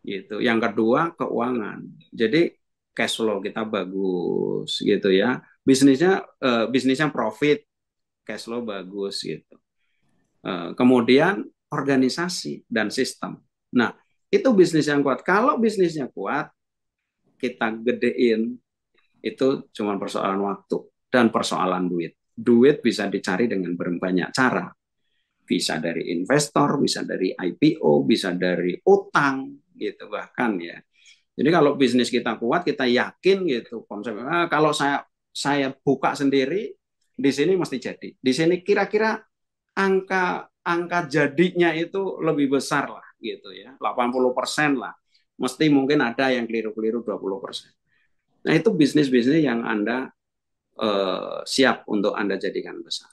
Gitu. Yang kedua keuangan. Jadi cash flow kita bagus gitu ya. Bisnisnya profit, cash flow bagus gitu. Kemudian organisasi dan sistem. Nah, itu bisnis yang kuat. Kalau bisnisnya kuat, kita gedein, itu cuma persoalan waktu dan persoalan duit. Duit bisa dicari dengan berbanyak cara. Bisa dari investor, bisa dari IPO, bisa dari utang, gitu bahkan ya. Jadi kalau bisnis kita kuat, kita yakin gitu konsepnya. Kalau saya buka sendiri, di sini mesti jadi. Di sini kira-kira angka angka jadinya itu lebih besar lah gitu ya, 80% lah. Mesti mungkin ada yang keliru-keliru 20%. Nah itu bisnis-bisnis yang Anda siap untuk Anda jadikan besar.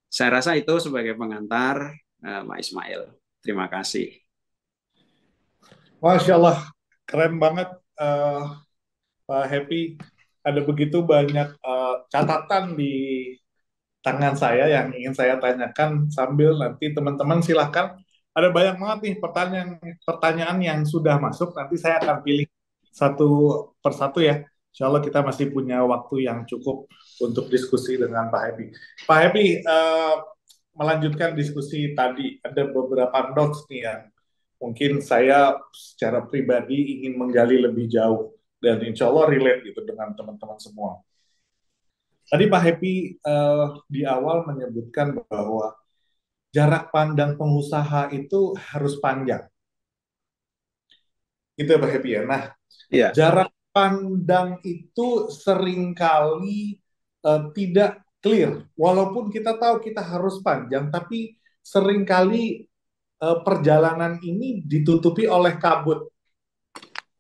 Saya rasa itu sebagai pengantar, Pak Ismail. Terima kasih. Masya Allah, keren banget Pak Happy. Ada begitu banyak catatan di tangan saya yang ingin saya tanyakan sambil nanti teman-teman silahkan. Ada banyak banget nih pertanyaan yang sudah masuk. Nanti saya akan pilih satu persatu ya. Insya Allah kita masih punya waktu yang cukup untuk diskusi dengan Pak Happy. Pak Happy, melanjutkan diskusi tadi, ada beberapa notes nih yang mungkin saya secara pribadi ingin menggali lebih jauh dan insya Allah relate gitu dengan teman-teman semua. Tadi Pak Happy di awal menyebutkan bahwa jarak pandang pengusaha itu harus panjang. Itu ya Pak Happy ya. Nah, Iya. jarak pandang itu seringkali tidak clear. Walaupun kita tahu kita harus panjang, tapi seringkali perjalanan ini ditutupi oleh kabut.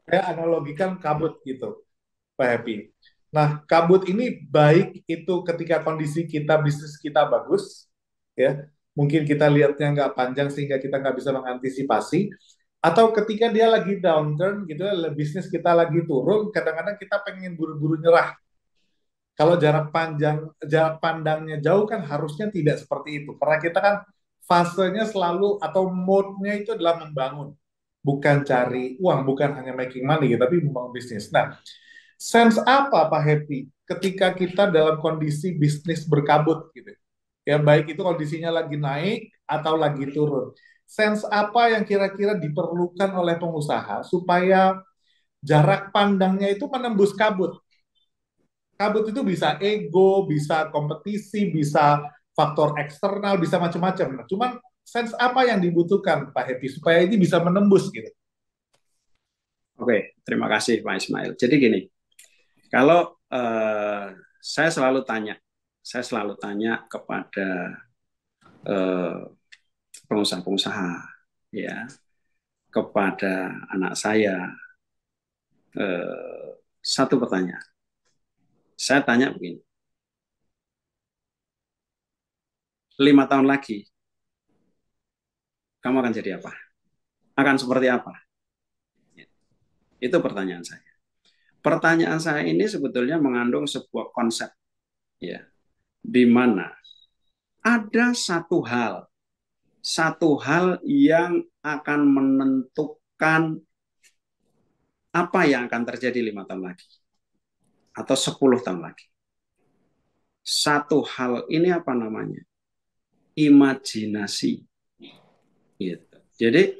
Saya analogikan kabut gitu, Pak Happy. Nah, kabut ini baik itu ketika kondisi kita, bisnis kita bagus, ya. Mungkin kita lihatnya nggak panjang sehingga kita nggak bisa mengantisipasi. Atau ketika dia lagi downturn, gitu, bisnis kita lagi turun, kadang-kadang kita pengen buru-buru nyerah. Kalau jarak pandangnya jauh kan harusnya tidak seperti itu. Karena kita kan fasenya selalu atau mode-nya itu adalah membangun. Bukan cari uang, bukan hanya making money, tapi membangun bisnis. Nah, sense apa Pak Happy ketika kita dalam kondisi bisnis berkabut gitu? Ya baik itu kondisinya lagi naik atau lagi turun. Sense apa yang kira-kira diperlukan oleh pengusaha supaya jarak pandangnya itu menembus kabut? Kabut itu bisa ego, bisa kompetisi, bisa faktor eksternal, bisa macam-macam. Nah, cuman sense apa yang dibutuhkan Pak Happy supaya ini bisa menembus gitu? Oke, terima kasih Pak Ismail. Jadi gini, kalau saya selalu tanya kepada pengusaha-pengusaha, ya, kepada anak saya, satu pertanyaan. Saya tanya begini, 5 tahun lagi, kamu akan jadi apa? Akan seperti apa? Itu pertanyaan saya. Pertanyaan saya ini sebetulnya mengandung sebuah konsep, ya, di mana ada satu hal yang akan menentukan apa yang akan terjadi 5 tahun lagi atau 10 tahun lagi. Satu hal ini apa namanya? Imajinasi. Gitu. Jadi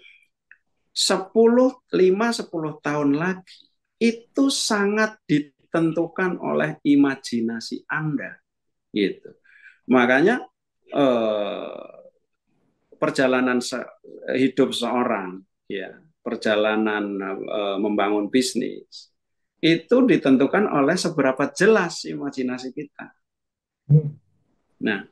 5-10 tahun lagi itu sangat ditentukan oleh imajinasi Anda. Gitu. Makanya perjalanan hidup seorang, ya, perjalanan membangun bisnis itu ditentukan oleh seberapa jelas imajinasi kita. Nah,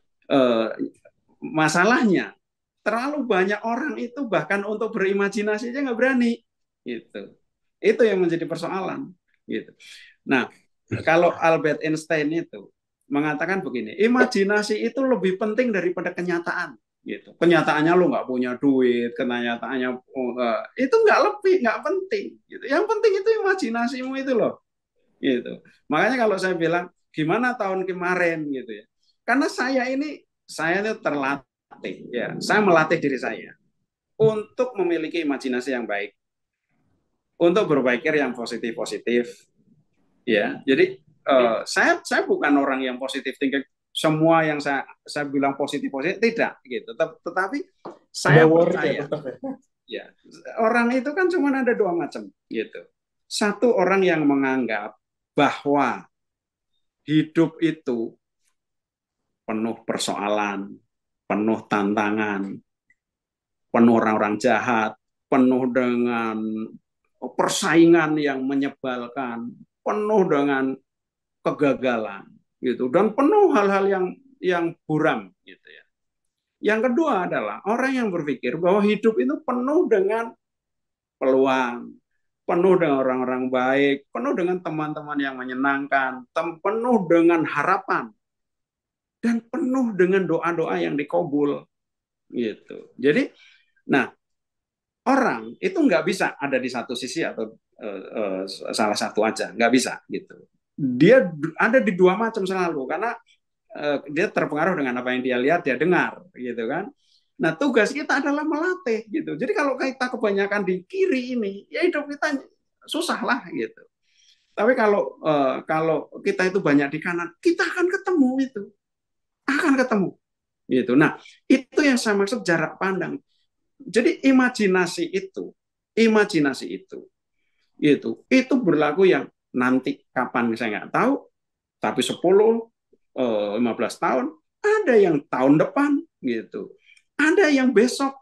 masalahnya terlalu banyak orang itu bahkan untuk berimajinasi aja nggak berani, gitu. Itu yang menjadi persoalan, gitu. Nah, kalau Albert Einstein itu mengatakan begini, imajinasi itu lebih penting daripada kenyataan. Gitu. Kenyataannya lo nggak punya duit, kenyataannya itu nggak penting. Gitu. Yang penting itu imajinasimu itu loh. Gitu. Makanya kalau saya bilang gimana tahun kemarin gitu ya. Karena saya ini terlatih ya. Saya melatih diri saya untuk memiliki imajinasi yang baik, untuk berpikir yang positif-positif ya. Jadi saya bukan orang yang positif thinking, semua yang saya bilang positif positif tidak gitu. Tetapi saya percaya ya, orang itu kan cuma ada dua macam gitu. Satu, orang yang menganggap bahwa hidup itu penuh persoalan, penuh tantangan, penuh orang-orang jahat, penuh dengan persaingan yang menyebalkan, penuh dengan kegagalan gitu, dan penuh hal-hal yang buram gitu ya. Yang kedua adalah orang yang berpikir bahwa hidup itu penuh dengan peluang, penuh dengan orang-orang baik, penuh dengan teman-teman yang menyenangkan, penuh dengan harapan, dan penuh dengan doa-doa yang dikabul gitu. Jadi, nah, orang itu nggak bisa ada di satu sisi atau salah satu aja, nggak bisa gitu. Dia ada di dua macam selalu karena dia terpengaruh dengan apa yang dia lihat, dia dengar gitu kan. Nah, tugas kita adalah melatih gitu. Jadi kalau kita kebanyakan di kiri ini, ya hidup kita susah lah gitu. Tapi kalau kita itu banyak di kanan, kita akan ketemu itu, akan ketemu gitu. Nah, itu yang saya maksud jarak pandang. Jadi imajinasi itu berlaku yang nanti kapan saya nggak tahu, tapi 10, 15 tahun, ada yang tahun depan gitu, ada yang besok,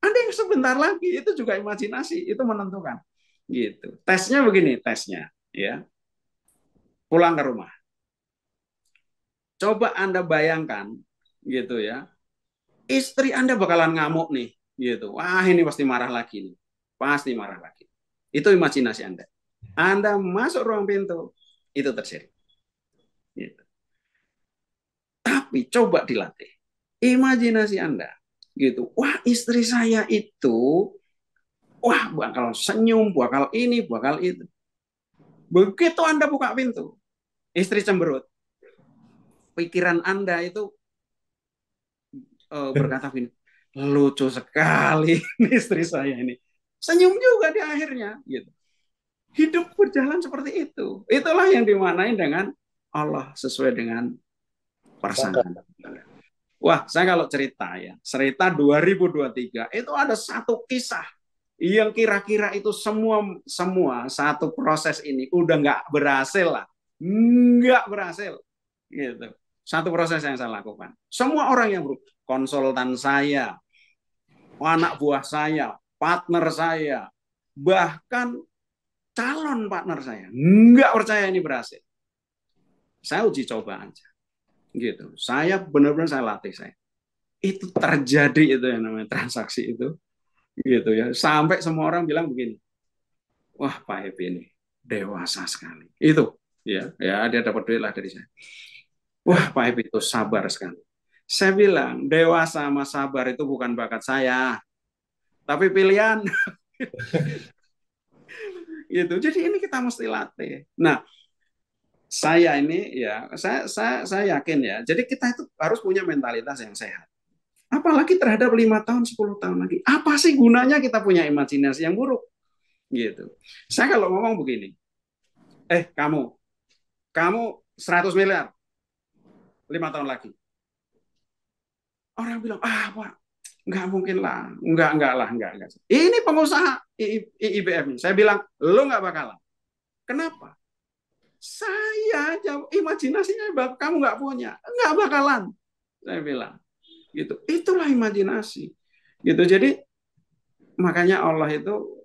ada yang sebentar lagi, itu juga imajinasi, itu menentukan gitu. Tesnya begini, tesnya ya, pulang ke rumah, coba Anda bayangkan gitu ya, istri Anda bakalan ngamuk nih gitu, wah ini pasti marah lagi nih, pasti marah lagi. Itu imajinasi Anda. Anda masuk ruang pintu, itu terjadi. Gitu. Tapi coba dilatih imajinasi Anda gitu. Wah, istri saya itu bakal senyum, bakal ini, bakal itu. Begitu Anda buka pintu, istri cemberut. Pikiran Anda itu berkata gini, lucu sekali istri saya ini. Senyum juga di akhirnya gitu. Hidup berjalan seperti itu. Itulah yang dimanain dengan Allah sesuai dengan pasangan. Wah, saya kalau cerita 2023 itu ada satu kisah yang kira-kira itu semua satu proses ini udah nggak berhasil gitu. Satu proses yang saya lakukan. Semua orang yang konsultan saya, anak buah saya, partner saya, bahkan calon partner saya nggak percaya ini berhasil. Saya uji coba aja gitu. Saya benar-benar saya latih saya. Itu terjadi itu yang namanya transaksi itu gitu ya. Sampai semua orang bilang begini. Wah, Pak Happy ini dewasa sekali. Itu ya dia dapat duit lah dari saya. Wah, Pak Happy itu sabar sekali. Saya bilang, dewasa sama sabar itu bukan bakat saya, tapi pilihan. Gitu. Jadi ini kita mesti latih. Nah, saya yakin ya. Jadi kita itu harus punya mentalitas yang sehat. Apalagi terhadap 5 tahun, 10 tahun lagi. Apa sih gunanya kita punya imajinasi yang buruk? Gitu. Saya kalau ngomong begini, kamu 100 miliar 5 tahun lagi. Orang bilang, Pak, nggak mungkin lah. Enggak. Ini pengusaha IBF ini. Saya bilang, lo nggak bakalan. Kenapa? Saya imajinasinya kamu nggak punya. Nggak bakalan. Saya bilang. Gitu. Itulah imajinasi. Gitu. Jadi makanya Allah itu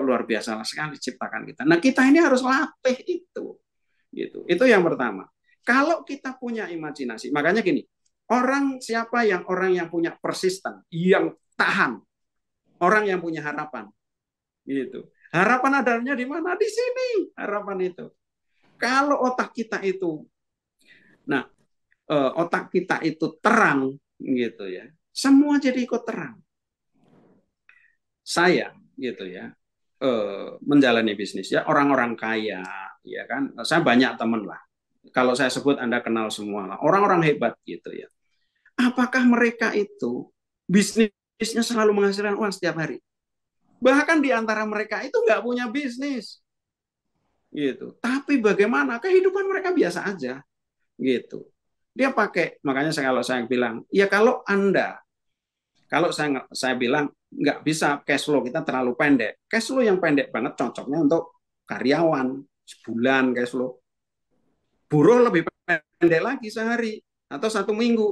luar biasa sekali ciptakan kita. Nah, kita ini harus latih itu. Gitu. Itu yang pertama. Kalau kita punya imajinasi, makanya gini, orang yang punya persisten, yang tahan, orang yang punya harapan. Gitu. Harapan adanya di mana? Di sini harapan itu. Kalau otak kita itu terang gitu ya, semua jadi ikut terang. Saya gitu ya, menjalani bisnis ya, orang-orang kaya ya kan, saya banyak teman lah kalau saya sebut Anda kenal semua lah, orang-orang hebat gitu ya. Apakah mereka itu bisnisnya selalu menghasilkan uang setiap hari? Bahkan di antara mereka itu nggak punya bisnis gitu. Tapi bagaimana kehidupan mereka biasa aja gitu. Dia pakai, makanya kalau saya bilang, ya kalau saya bilang nggak bisa cash flow kita terlalu pendek. Cash flow yang pendek banget cocoknya untuk karyawan sebulan cash flow. Buruh lebih pendek lagi sehari atau 1 minggu.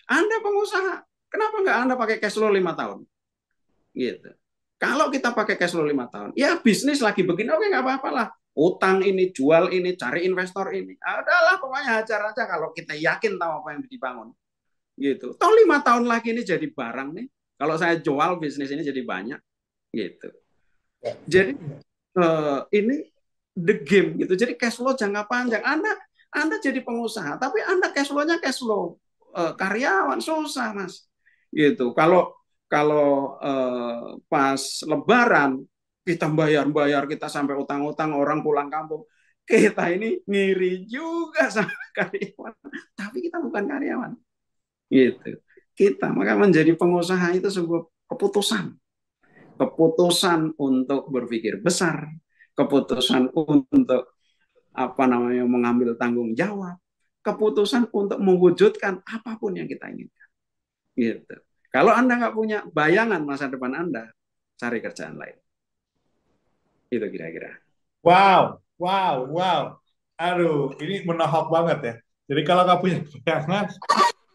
Anda pengusaha, kenapa nggak Anda pakai cash flow 5 tahun? Gitu. Kalau kita pakai cash flow 5 tahun, ya bisnis lagi begini, oke nggak apa-apa lah. Utang ini, jual ini, cari investor ini. Adalah pokoknya hajar aja kalau kita yakin tahu apa yang dibangun. Gitu. Toh 5 tahun lagi ini jadi barang nih. Kalau saya jual bisnis ini jadi banyak. Gitu. Jadi ini the game gitu. Jadi cash flow jangka panjang. Anda jadi pengusaha, tapi Anda cash flow-nya cash flow karyawan susah, Mas. Gitu. Kalau pas Lebaran kita bayar kita sampai utang-utang, orang pulang kampung, kita ini ngiri juga sama karyawan, tapi kita bukan karyawan. Gitu. Maka menjadi pengusaha itu sebuah keputusan untuk berpikir besar, keputusan untuk mengambil tanggung jawab, keputusan untuk mewujudkan apapun yang kita inginkan. Gitu. Kalau Anda nggak punya bayangan masa depan Anda, cari kerjaan lain. Itu kira-kira. Wow. Aduh, ini menohok banget ya. Jadi kalau nggak punya bayangan,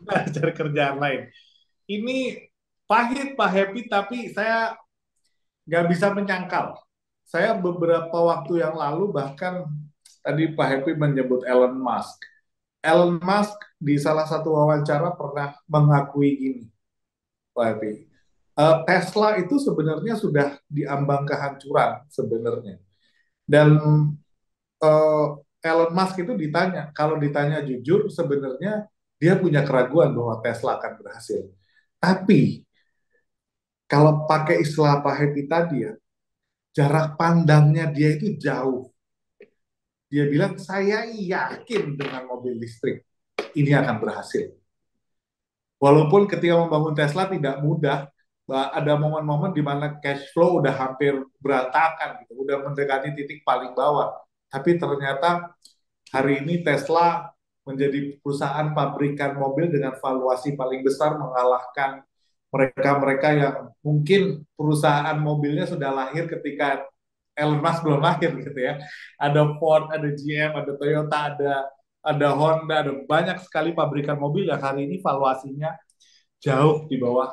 cari kerjaan lain. Ini pahit Pak Happy, tapi saya nggak bisa menyangkal. Saya beberapa waktu yang lalu bahkan tadi Pak Happy menyebut Elon Musk. Elon Musk di salah satu wawancara pernah mengakui gini, Pak Happy. Tesla itu sebenarnya sudah diambang kehancuran sebenarnya. Dan Elon Musk itu kalau ditanya jujur, sebenarnya dia punya keraguan bahwa Tesla akan berhasil. Tapi kalau pakai istilah Pak Happy tadi ya, jarak pandangnya dia itu jauh. Dia bilang, saya yakin dengan mobil listrik ini akan berhasil. Walaupun ketika membangun Tesla tidak mudah, ada momen-momen di mana cash flow udah hampir berantakan, gitu, udah mendekati titik paling bawah. Tapi ternyata hari ini Tesla menjadi perusahaan pabrikan mobil dengan valuasi paling besar, mengalahkan mereka-mereka yang mungkin perusahaan mobilnya sudah lahir ketika Elon Musk belum lahir gitu ya. Ada Ford, ada GM, ada Toyota, ada Honda, ada banyak sekali pabrikan mobil yang hari ini valuasinya jauh di bawah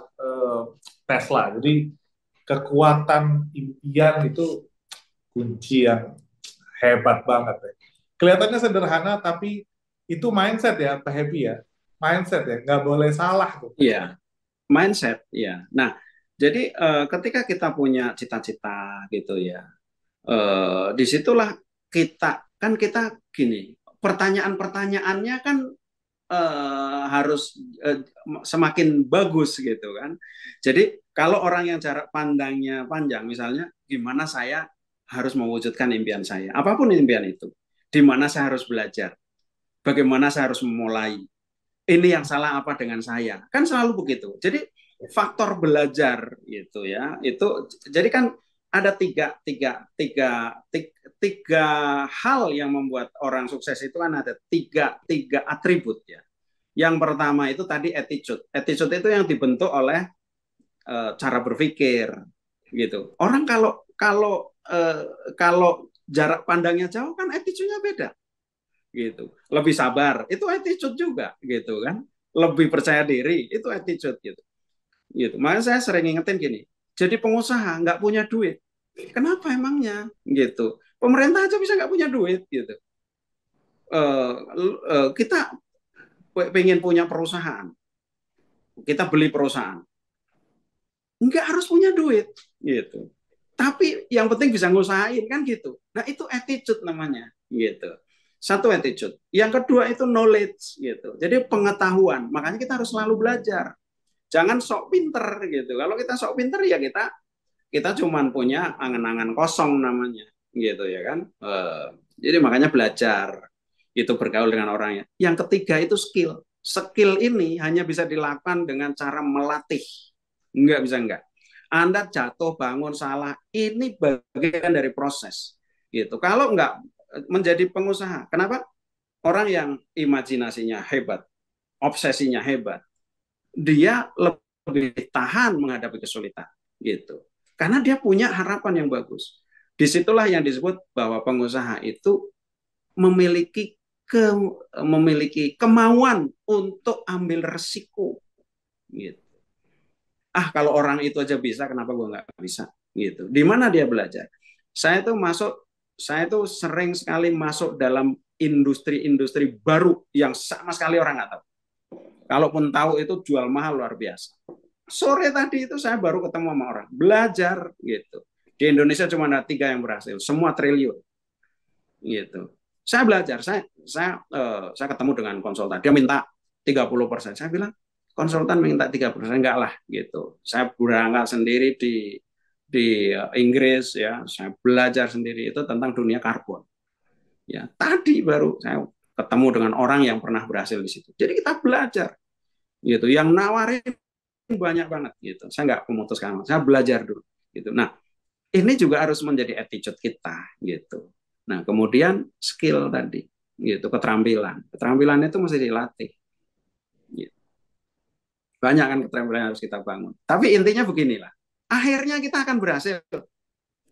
Tesla. Jadi kekuatan impian itu kunci yang hebat banget ya. Kelihatannya sederhana, tapi itu mindset ya, Pak Happy ya. Mindset ya, nggak boleh salah tuh. Iya, mindset ya. Nah, jadi ketika kita punya cita-cita gitu ya, disitulah kita gini, pertanyaan-pertanyaannya kan harus semakin bagus gitu kan. Jadi kalau orang yang jarak pandangnya panjang, misalnya gimana saya harus mewujudkan impian saya, apapun impian itu, di mana saya harus belajar, bagaimana saya harus memulai, ini yang salah apa dengan saya, kan selalu begitu. Jadi faktor belajar gitu ya, itu jadi kan ada tiga hal yang membuat orang sukses itu kan ada tiga atribut ya. Yang pertama itu tadi attitude. Attitude itu yang dibentuk oleh cara berpikir gitu. Orang kalau jarak pandangnya jauh kan attitude-nya beda gitu. Lebih sabar itu attitude juga gitu kan. Lebih percaya diri itu attitude gitu. Gitu. Makanya saya sering ingetin gini. Jadi pengusaha nggak punya duit. Kenapa emangnya? Gitu. Pemerintah aja bisa nggak punya duit gitu. Kita pengen punya perusahaan, kita beli perusahaan, nggak harus punya duit gitu. Tapi yang penting bisa ngusahain kan gitu. Nah itu attitude namanya gitu. Satu attitude. Yang kedua itu knowledge gitu. Jadi pengetahuan. Makanya kita harus selalu belajar. Jangan sok pinter gitu. Kalau kita sok pinter ya kita cuman punya angan-angan kosong namanya gitu ya kan. Jadi makanya belajar itu bergaul dengan orangnya. Yang ketiga itu skill. Skill ini hanya bisa dilakukan dengan cara melatih. Enggak bisa enggak. Anda jatuh, bangun, salah, ini bagian dari proses. Gitu. Kalau enggak menjadi pengusaha, kenapa? Orang yang imajinasinya hebat, obsesinya hebat, dia lebih tahan menghadapi kesulitan. Gitu. Karena dia punya harapan yang bagus. Disitulah yang disebut bahwa pengusaha itu memiliki memiliki kemauan untuk ambil resiko. Gitu. Kalau orang itu aja bisa, kenapa gue nggak bisa? Gitu. Di mana dia belajar? Saya tuh sering sekali masuk dalam industri-industri baru yang sama sekali orang nggak tahu. Kalaupun tahu itu jual mahal luar biasa. Sore tadi itu saya baru ketemu sama orang, belajar gitu. Di Indonesia cuma ada 3 yang berhasil, semua triliun. Gitu. Saya belajar, saya ketemu dengan konsultan, dia minta 30%. Saya bilang, konsultan minta 30%, enggak lah gitu. Saya berangkat sendiri di Inggris ya, saya belajar sendiri itu tentang dunia karbon. Ya, tadi baru saya ketemu dengan orang yang pernah berhasil di situ. Jadi kita belajar gitu. Yang nawarin banyak banget gitu. Saya nggak memutuskan, saya belajar dulu gitu. Nah, ini juga harus menjadi attitude kita gitu. Nah, kemudian skill tadi gitu, keterampilan. Keterampilan itu mesti dilatih. Gitu. Banyak kan keterampilan yang harus kita bangun. Tapi intinya beginilah. Akhirnya kita akan berhasil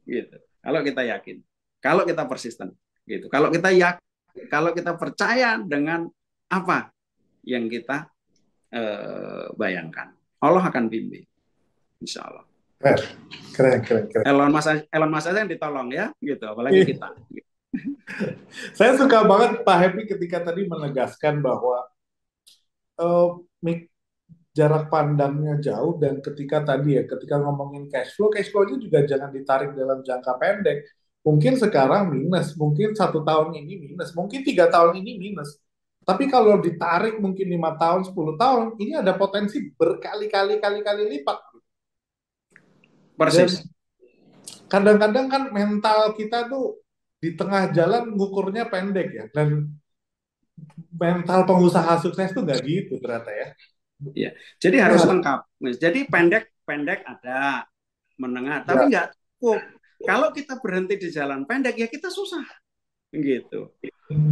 gitu. Kalau kita yakin, kalau kita persisten gitu. Kalau kita percaya dengan apa yang kita bayangkan, Allah akan bimbing, insya Allah. Keren. Elon Musk aja yang ditolong ya, gitu. Apalagi kita. Saya suka banget Pak Happy ketika tadi menegaskan bahwa jarak pandangnya jauh, dan ketika ngomongin cash flow-nya juga jangan ditarik dalam jangka pendek. Mungkin sekarang minus, mungkin 1 tahun ini minus, mungkin 3 tahun ini minus. Tapi kalau ditarik mungkin 5 tahun, 10 tahun, ini ada potensi berkali-kali lipat. Persis. Kadang-kadang kan mental kita tuh di tengah jalan ngukurnya pendek ya, dan mental pengusaha sukses tuh nggak gitu ternyata ya. Iya, jadi harus lengkap. Jadi pendek ada, menengah, tapi nggak cukup. Kalau kita berhenti di jalan pendek ya kita susah, gitu.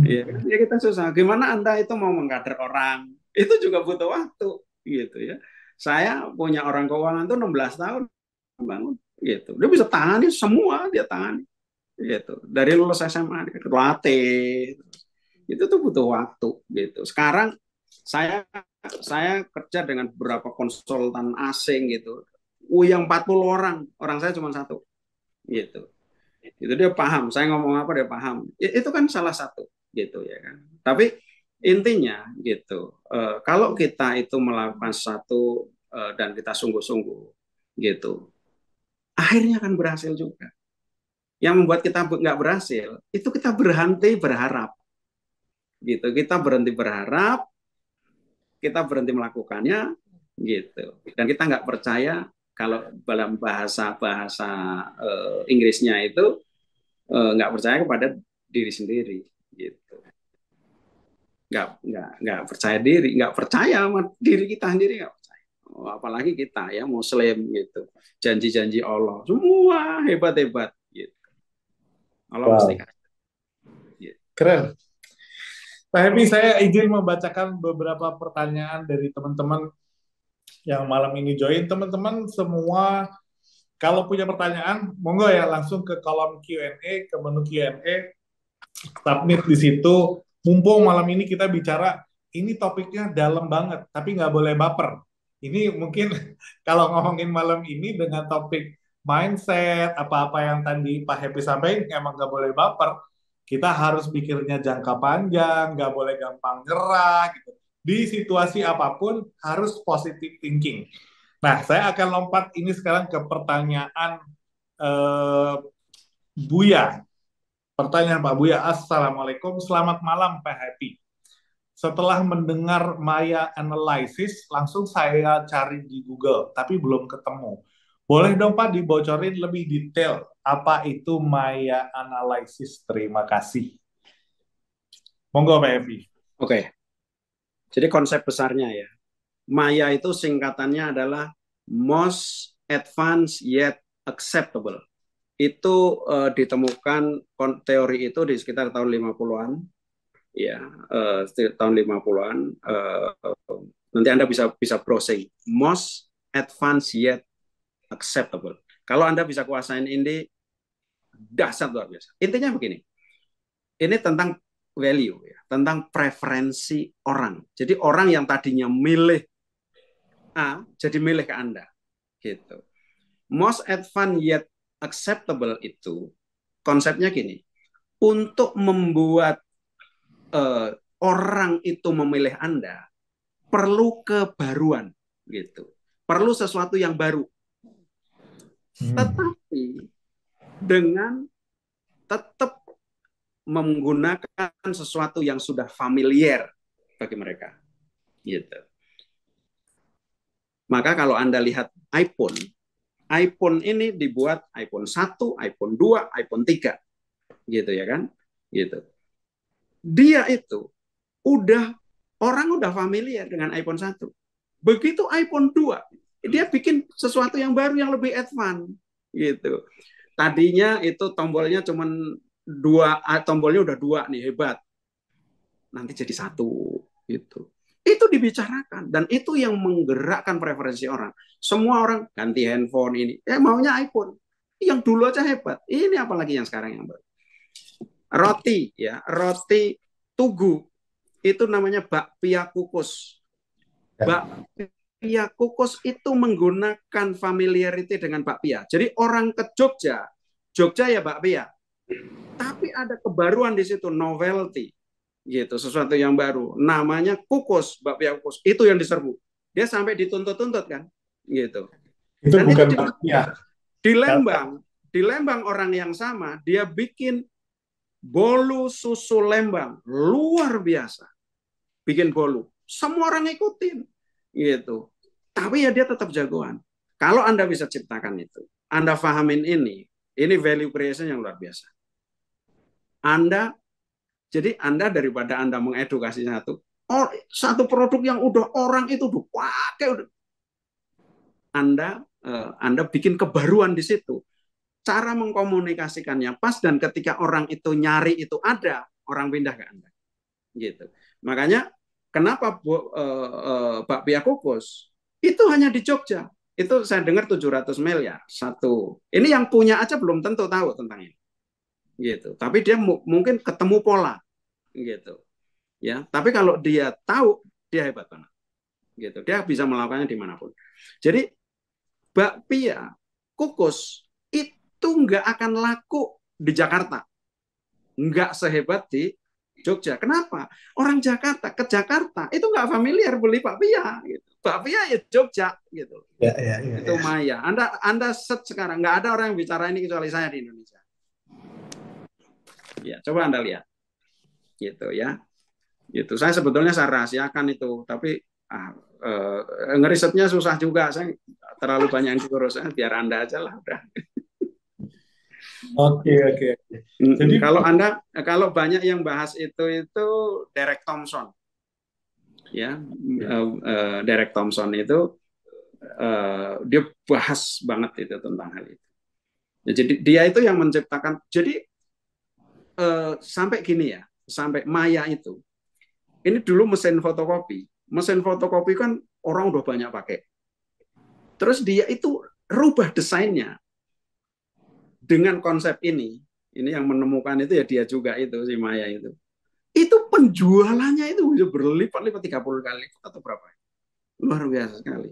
Ya kita susah. Gimana Anda itu mau mengkader orang? Itu juga butuh waktu, gitu ya. Saya punya orang keuangan tuh 16 tahun bangun, gitu. Dia bisa tangani semua, dia tangani, gitu. Dari lulus SMA dia latih, itu tuh butuh waktu, gitu. Sekarang saya kerja dengan beberapa konsultan asing gitu. Yang 40 orang saya cuma 1. Gitu. Itu dia paham, saya ngomong apa dia paham. Itu kan salah satu gitu ya kan. Tapi intinya gitu, kalau kita itu melakukan satu dan kita sungguh-sungguh gitu, akhirnya akan berhasil juga. Yang membuat kita nggak berhasil, itu kita berhenti berharap. Gitu. Kita berhenti berharap, kita berhenti melakukannya, gitu. Dan kita nggak percaya kalau dalam bahasa Inggrisnya itu nggak percaya kepada diri sendiri, gitu. Nggak percaya diri, nggak percaya sama diri kita sendiri, nggak percaya. Apalagi kita ya Muslim gitu, janji-janji Allah semua hebat-hebat, gitu. Allah pasti kasih. Gitu. Keren. Pak Happy, saya izin membacakan beberapa pertanyaan dari teman-teman yang malam ini join. Teman-teman semua, kalau punya pertanyaan, monggo ya langsung ke kolom Q&A, ke menu Q&A, submit di situ. Mumpung malam ini kita bicara, ini topiknya dalam banget, tapi nggak boleh baper. Ini mungkin kalau ngomongin malam ini dengan topik mindset, apa-apa yang tadi Pak Happy sampaikan, emang nggak boleh baper. Kita harus pikirnya jangka panjang, nggak boleh gampang nyerah, gitu. Di situasi apapun harus positive thinking. Nah, saya akan lompat ini sekarang ke pertanyaan Buya. Pertanyaan Pak Buya, Assalamualaikum, selamat malam Pak Happy. Setelah mendengar Maya Analysis, langsung saya cari di Google, tapi belum ketemu. Boleh dong Pak dibocorin lebih detail apa itu Maya Analysis? Terima kasih. Monggo Pak Evi. Oke, jadi konsep besarnya ya. Maya itu singkatannya adalah most advanced yet acceptable. Itu ditemukan teori itu di sekitar tahun 50-an. Ya, tahun 50-an. Nanti Anda bisa browsing. Most advanced yet acceptable. Kalau Anda bisa kuasain ini, dahsyat luar biasa. Intinya begini. Ini tentang value ya, tentang preferensi orang. Jadi orang yang tadinya milih A jadi milih ke Anda gitu. Most advanced yet acceptable itu konsepnya gini. Untuk membuat orang itu memilih Anda perlu kebaruan gitu. Perlu sesuatu yang baru. Tetapi dengan tetap menggunakan sesuatu yang sudah familiar bagi mereka. Gitu. Maka kalau Anda lihat iPhone ini dibuat iPhone 1, iPhone 2, iPhone 3. Gitu ya kan? Gitu. Dia itu orang udah familiar dengan iPhone 1. Begitu iPhone 2, dia bikin sesuatu yang baru yang lebih advance gitu. Tadinya itu tombolnya cuma tombolnya udah 2 nih, hebat. Nanti jadi 1 gitu. Itu dibicarakan dan itu yang menggerakkan preferensi orang. Semua orang ganti handphone ini, maunya iPhone. Yang dulu aja hebat. Ini apalagi yang sekarang yang baru. Roti tugu itu namanya bakpia kukus. Bakpia kukus itu menggunakan familiarity dengan bakpia. Jadi orang ke Jogja ya bakpia. Tapi ada kebaruan di situ, novelty. Gitu, sesuatu yang baru. Namanya kukus, bakpia kukus. Itu yang diserbu. Dia sampai dituntut-tuntut kan? Gitu. Itu dan bukan bakpia. Di Lembang orang yang sama, dia bikin bolu susu Lembang. Luar biasa. Bikin bolu. Semua orang ngikutin. Gitu. Tapi ya dia tetap jagoan. Kalau Anda bisa ciptakan itu, Anda pahamin ini value creation yang luar biasa. Jadi Anda daripada Anda mengedukasi satu produk yang udah orang itu udah pakai, Anda bikin kebaruan di situ. Cara mengkomunikasikannya pas dan ketika orang itu nyari itu ada, orang pindah ke Anda. Gitu. Makanya kenapa bakpia kukus itu hanya di Jogja. Itu saya dengar 700 miliar satu. Ini yang punya aja belum tentu tahu tentang ini. Gitu. Tapi dia mungkin ketemu pola gitu. Ya, tapi kalau dia tahu, dia hebat banget. Gitu. Dia bisa melakukannya dimanapun. Jadi bakpia kukus itu nggak akan laku di Jakarta, nggak sehebat di Jogja. Kenapa? Orang Jakarta ke Jakarta itu nggak familiar beli bakpia. Gitu. Bakpia ya Jogja gitu. Itu Maya. Anda sekarang nggak ada orang yang bicara ini kecuali saya di Indonesia. Ya, coba Anda lihat. Gitu ya. Gitu. Saya sebetulnya saya rahasiakan itu, tapi ngerisetnya susah juga. Saya terlalu banyak yang diurus, biar Anda aja lah udah. Oke. Jadi kalau banyak yang bahas itu Derek Thompson. Ya, Derek Thompson itu dia bahas banget itu tentang hal itu. Jadi dia itu yang menciptakan. Jadi sampai gini ya, sampai Maya itu. Ini dulu mesin fotokopi. Mesin fotokopi kan orang udah banyak pakai. Terus dia itu rubah desainnya dengan konsep ini. Ini yang menemukan itu ya dia juga itu, si Maya itu. Itu penjualannya itu bisa berlipat-lipat 30 kali atau berapa. Luar biasa sekali.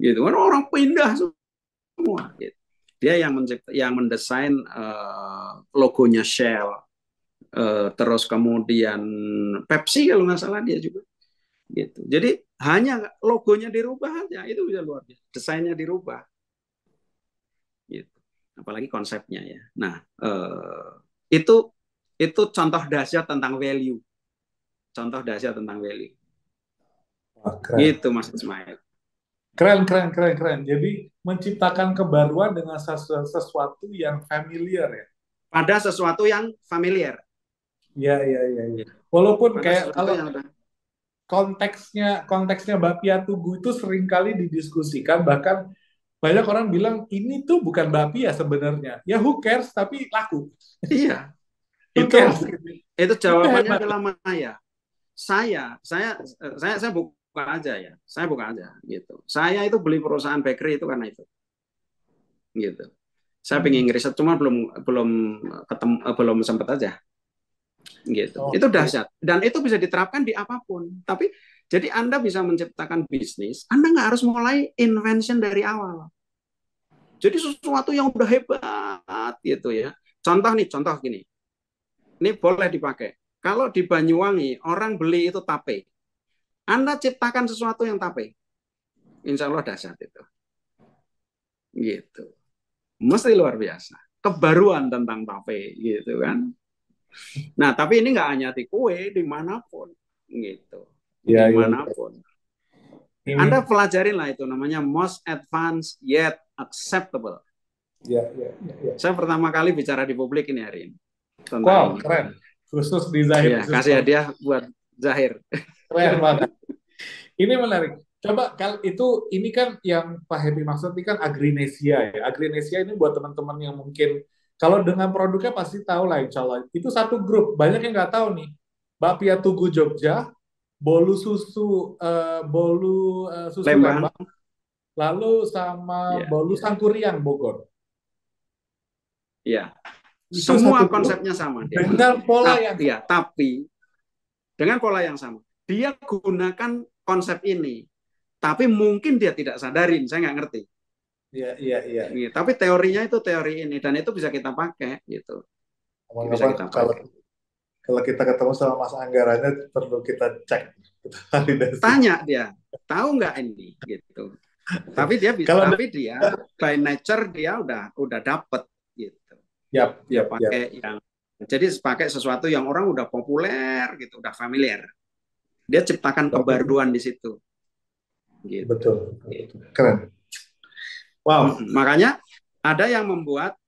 Gitu kan orang pindah semua. Gitu. Dia yang mendesain logonya Shell. Terus kemudian Pepsi kalau nggak salah dia juga gitu. Jadi hanya logonya dirubah aja itu bisa luar biasa, desainnya dirubah gitu. Apalagi konsepnya ya. Nah itu contoh dahsyat tentang value, gitu Mas Ismail. Keren. Jadi menciptakan kebaruan dengan sesuatu yang familiar ya. Pada sesuatu yang familiar. Iya, iya, iya, iya. Walaupun Ada kayak sesuatu kalau yang udah konteksnya Bapia Tugu itu seringkali didiskusikan, bahkan banyak orang bilang ini tuh bukan Bapia sebenarnya. Ya who cares, tapi laku. iya Who itu cares gitu. itu Itu jawabannya hebat. adalah Maya. Saya buka aja ya. Saya buka aja gitu. Saya itu beli perusahaan bakery itu karena itu gitu. Saya pengen riset cuma belum belum ketemu belum sempat aja gitu. Itu Oke. dahsyat dan itu bisa diterapkan di apapun. Tapi jadi Anda bisa menciptakan bisnis, Anda nggak harus mulai invention dari awal. Jadi sesuatu yang udah hebat gitu ya. Contoh gini. Ini boleh dipakai. Kalau di Banyuwangi orang beli itu tape. Anda ciptakan sesuatu yang tape. Insya Allah dahsyat itu. Gitu. Mesti luar biasa. Kebaruan tentang tape gitu kan. Nah, tapi ini nggak hanya di kue, dimanapun gitu. Ya, ya, Dimanapun. Anda ini. pelajarin lah itu namanya most advanced yet acceptable. Ya, ya, ya, ya. Saya pertama kali bicara di publik ini hari ini tentang Wow, ini. keren. Khusus di Zahir. Ya, kasih hadiah buat Zahir. Keren banget. Ini menarik. Coba itu ini kan yang Pak Happy maksud ini kan Agrinesia ya. Agrinesia ini buat teman-teman yang mungkin kalau dengan produknya pasti tahu lah insya Allah. Itu satu grup. Banyak yang nggak tahu nih. Bapia Tugu Jogja, Bolu susu Lembang. Lembang, lalu sama Ya. Bolu Sangkuriang Bogor. Ya. Itu Semua satu grup konsepnya sama. dengan pola yang ya, tapi dengan pola yang sama. Dia gunakan konsep ini, tapi mungkin dia tidak sadarin. Saya nggak ngerti. Iya, iya, iya. Tapi teorinya itu teori ini dan itu bisa kita pakai gitu. Bisa kita pakai. Kalau kita ketemu sama Mas Anggarannya perlu kita cek. Tanya dia, tahu nggak ini gitu. Tapi dia by nature dia udah dapet gitu. Dia pakai yang jadi pakai sesuatu yang orang udah populer gitu, udah familiar. Dia ciptakan kebaruan di situ. Gitu. Betul. Keren. Wow. Makanya ada yang membuat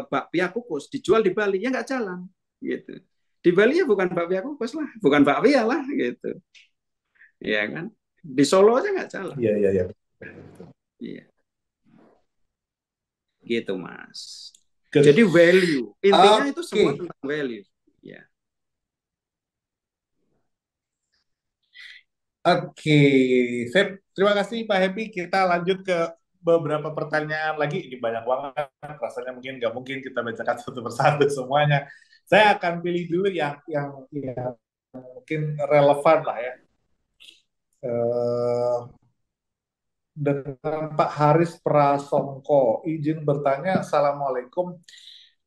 bakpia kukus dijual di Bali ya nggak jalan gitu. Di Bali ya bukan bakpia kukus lah, bukan bakpia lah gitu. Iya kan? Di Solo aja nggak jalan. Iya, iya, iya. Iya. Gitu, Mas. Jadi value. Intinya itu semua tentang value. Ya. Oke, Sip. Terima kasih Pak Happy. Kita lanjut ke beberapa pertanyaan lagi. Ini banyak banget. Rasanya nggak mungkin kita bacakan satu persatu semuanya. Saya akan pilih dulu yang mungkin relevan lah ya. Dengan Pak Haris Prasongko, izin bertanya, Assalamualaikum.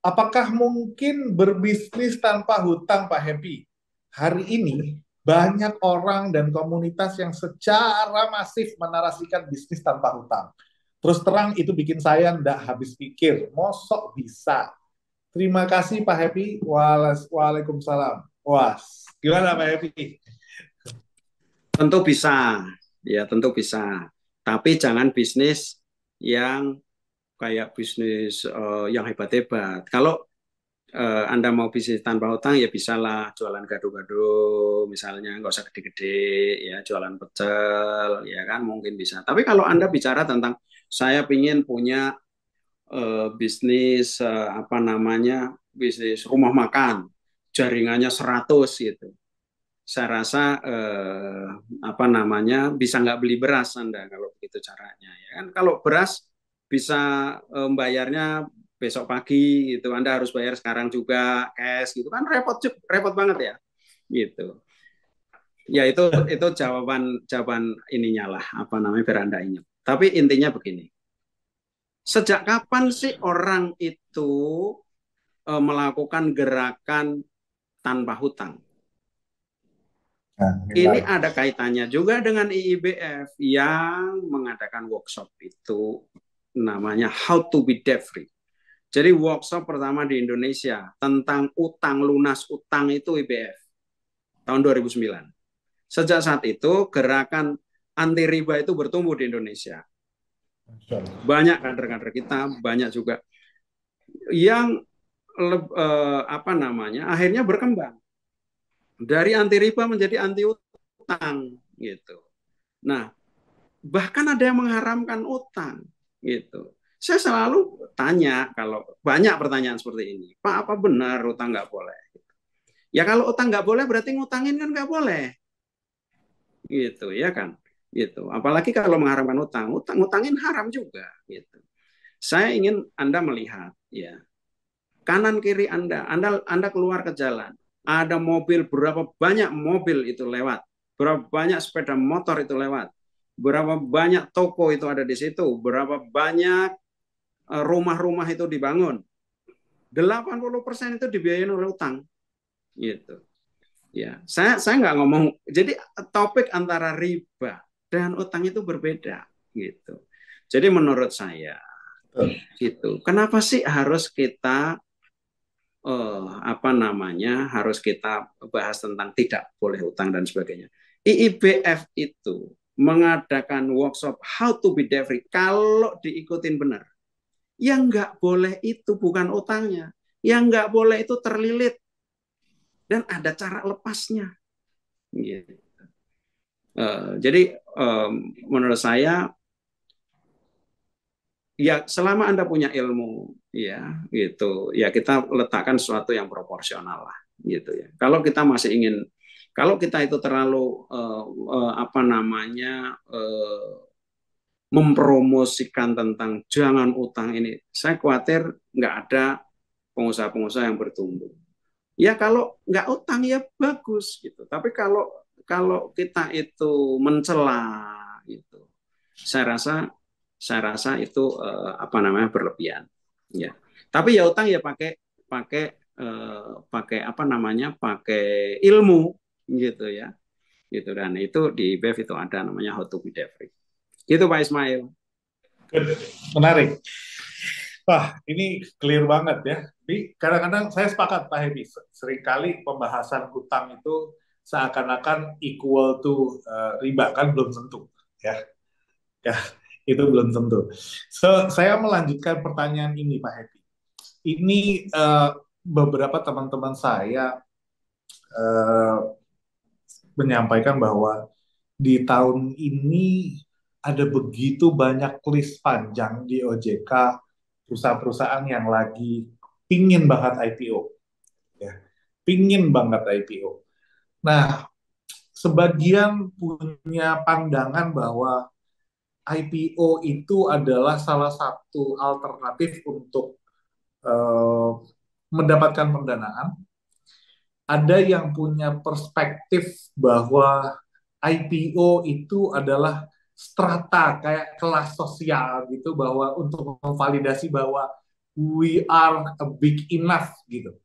Apakah mungkin berbisnis tanpa hutang, Pak Happy? Hari ini banyak orang dan komunitas yang secara masif menarasikan bisnis tanpa hutang. Terus terang itu bikin saya ndak habis pikir, mosok bisa. Terima kasih Pak Happy. Waalaikumsalam. Wah, gimana Pak Happy? Tentu bisa, ya tentu bisa. Tapi jangan bisnis yang kayak bisnis yang hebat-hebat. Kalau Anda mau bisnis tanpa hutang ya bisalah jualan gado-gado misalnya, nggak usah gede-gede ya, jualan pecel ya kan mungkin bisa. Tapi kalau Anda bicara tentang saya ingin punya bisnis bisnis rumah makan jaringannya 100 gitu. Saya rasa bisa nggak beli beras Anda kalau begitu caranya ya kan. Kalau beras bisa bayarnya besok pagi gitu, Anda harus bayar sekarang juga cash gitu kan, repot banget ya gitu. Ya itu jawaban ininya lah biar Anda ingat. Tapi intinya begini, sejak kapan sih orang itu melakukan gerakan tanpa hutang? Ini ada kaitannya juga dengan IIBF yang mengadakan workshop itu namanya How to be Debt Free. Jadi workshop pertama di Indonesia tentang lunas utang itu IBF tahun 2009. Sejak saat itu gerakan anti riba itu bertumbuh di Indonesia. Banyak kader-kader kita, banyak juga yang apa namanya, akhirnya berkembang dari anti riba menjadi anti utang gitu. Nah, bahkan ada yang mengharamkan utang gitu. Saya selalu tanya, kalau banyak pertanyaan seperti ini, Pak, apa benar utang nggak boleh? Ya kalau utang nggak boleh berarti ngutangin kan nggak boleh, gitu ya kan? Gitu. Apalagi kalau mengharamkan utang, ngutangin haram juga, gitu. Saya ingin Anda melihat, ya, kanan kiri Anda keluar ke jalan, ada mobil, berapa banyak mobil itu lewat, berapa banyak sepeda motor itu lewat, berapa banyak toko itu ada di situ, berapa banyak rumah-rumah itu dibangun. 80% itu dibiayain oleh utang, gitu. Ya, saya nggak ngomong. Jadi topik antara riba dan utang itu berbeda, gitu. Jadi menurut saya, gitu. Kenapa sih harus kita apa namanya, harus kita bahas tentang tidak boleh utang dan sebagainya. IIBF itu mengadakan workshop how to be debt free kalau diikutin benar. Yang nggak boleh itu bukan utangnya, yang nggak boleh itu terlilit dan ada cara lepasnya. Gitu. Jadi menurut saya, ya selama Anda punya ilmu, ya gitu, ya kita letakkan sesuatu yang proporsional lah, gitu ya. Kalau kita itu terlalu apa namanya, mempromosikan tentang jangan utang ini, saya khawatir nggak ada pengusaha-pengusaha yang bertumbuh. Ya kalau nggak utang ya bagus gitu. Tapi kalau kalau kita itu mencela gitu, saya rasa itu apa namanya, berlebihan. Ya. Tapi ya utang ya pakai pakai pakai apa namanya, pakai ilmu gitu ya. Gitu, dan itu di BEF itu ada namanya how to be debt free. Gitu Pak Ismail. Menarik. Wah, ini clear banget ya. Jadi kadang-kadang saya sepakat Pak Hedi, seringkali pembahasan hutang itu seakan-akan equal to riba, kan belum tentu ya. Ya, itu belum tentu. So, saya melanjutkan pertanyaan ini Pak Hedi. Ini beberapa teman-teman saya menyampaikan bahwa di tahun ini ada begitu banyak list panjang di OJK perusahaan-perusahaan yang lagi pingin banget IPO, ya, pingin banget IPO. Nah, sebagian punya pandangan bahwa IPO itu adalah salah satu alternatif untuk mendapatkan pendanaan. Ada yang punya perspektif bahwa IPO itu adalah strata kayak kelas sosial gitu, bahwa untuk memvalidasi bahwa we are a big enough gitu.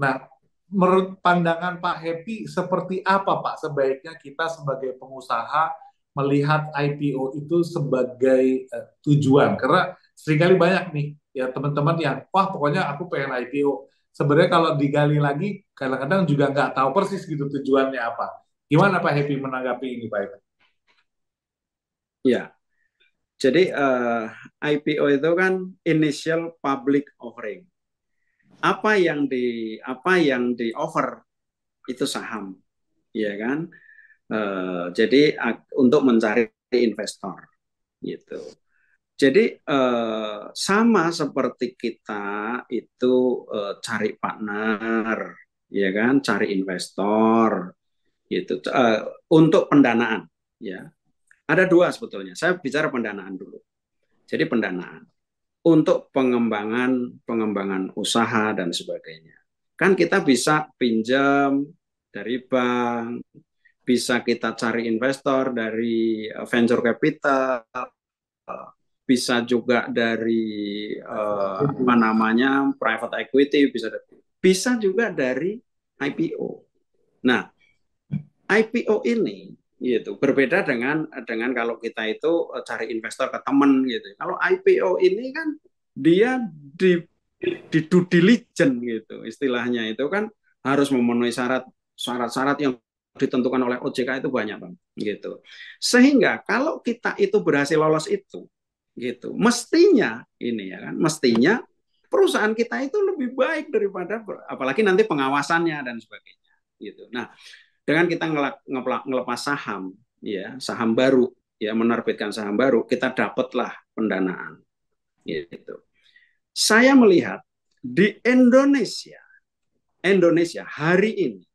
Nah, menurut pandangan Pak Happy seperti apa Pak sebaiknya kita sebagai pengusaha melihat IPO itu sebagai tujuan? Karena seringkali banyak nih ya teman-teman yang wah pokoknya aku pengen IPO. Sebenarnya kalau digali lagi kadang-kadang juga nggak tahu persis gitu tujuannya apa. Gimana Pak Happy menanggapi ini Pak Happy? Ya, jadi IPO itu kan initial public offering. Apa yang di offer itu saham, ya kan? Jadi untuk mencari investor, gitu. Jadi sama seperti kita itu cari partner, ya kan, cari investor, gitu. Untuk pendanaan, ya. Ada dua sebetulnya. Saya bicara pendanaan dulu. Jadi pendanaan untuk pengembangan usaha dan sebagainya. Kan kita bisa pinjam dari bank, bisa kita cari investor dari venture capital, bisa juga dari apa namanya, private equity, bisa juga dari IPO. Nah, IPO ini gitu berbeda dengan kalau kita itu cari investor ke teman gitu. Kalau IPO ini kan dia di due diligence gitu istilahnya, itu kan harus memenuhi syarat-syarat yang ditentukan oleh OJK itu banyak Bang gitu. Sehingga kalau kita itu berhasil lolos itu gitu, mestinya ini ya kan, mestinya perusahaan kita itu lebih baik daripada, apalagi nanti pengawasannya dan sebagainya gitu. Nah, dengan kita ngelepas saham, ya saham baru, ya menerbitkan saham baru, kita dapatlah pendanaan gitu. Saya melihat di Indonesia hari ini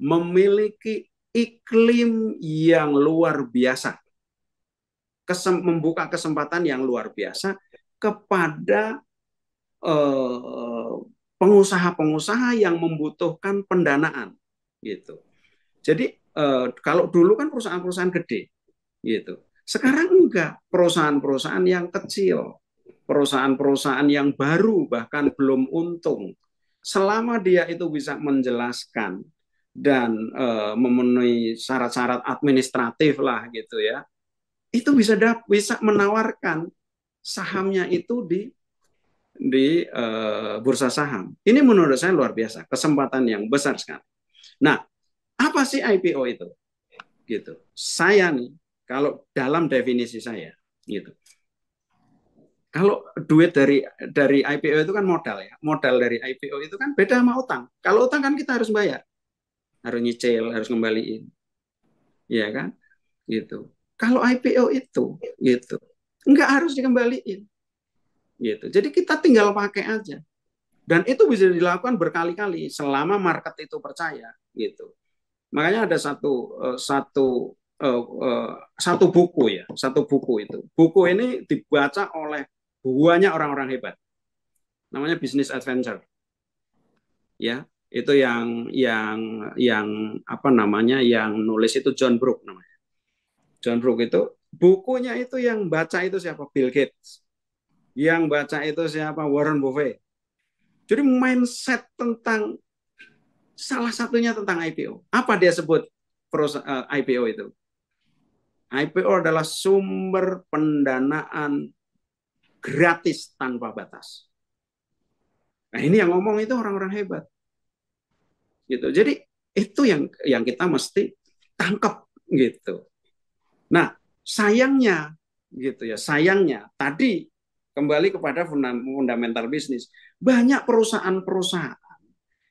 memiliki iklim yang luar biasa, membuka kesempatan yang luar biasa kepada pengusaha-pengusaha yang membutuhkan pendanaan gitu. Jadi kalau dulu kan perusahaan-perusahaan gede gitu. Sekarang enggak, perusahaan-perusahaan yang kecil, perusahaan-perusahaan yang baru bahkan belum untung. Selama dia itu bisa menjelaskan dan memenuhi syarat-syarat administratif lah gitu ya, itu bisa menawarkan sahamnya itu di bursa saham. Ini menurut saya luar biasa, kesempatan yang besar sekali. Nah, apa sih IPO itu? Gitu. Saya nih, kalau dalam definisi saya, gitu. Kalau duit dari IPO itu kan modal ya. Modal dari IPO itu kan beda sama utang. Kalau utang kan kita harus bayar, harus nyicil, harus ngembaliin, ya kan? Gitu. Kalau IPO itu, gitu, nggak harus dikembaliin, gitu. Jadi kita tinggal pakai aja. Dan itu bisa dilakukan berkali-kali selama market itu percaya, gitu. Makanya ada satu buku ya, satu buku itu. Buku ini dibaca oleh banyak orang-orang hebat. Namanya Business Adventure. Ya, itu yang apa namanya, yang nulis itu John Brook namanya. John Brook itu bukunya itu yang baca itu siapa? Bill Gates. Yang baca itu siapa? Warren Buffett. Jadi mindset tentang salah satunya tentang IPO. Apa dia sebut IPO itu? IPO adalah sumber pendanaan gratis tanpa batas. Nah, ini yang ngomong itu orang-orang hebat. Gitu. Jadi itu yang kita mesti tangkap gitu. Nah, sayangnya gitu ya, sayangnya tadi kembali kepada fundamental bisnis. Banyak perusahaan-perusahaan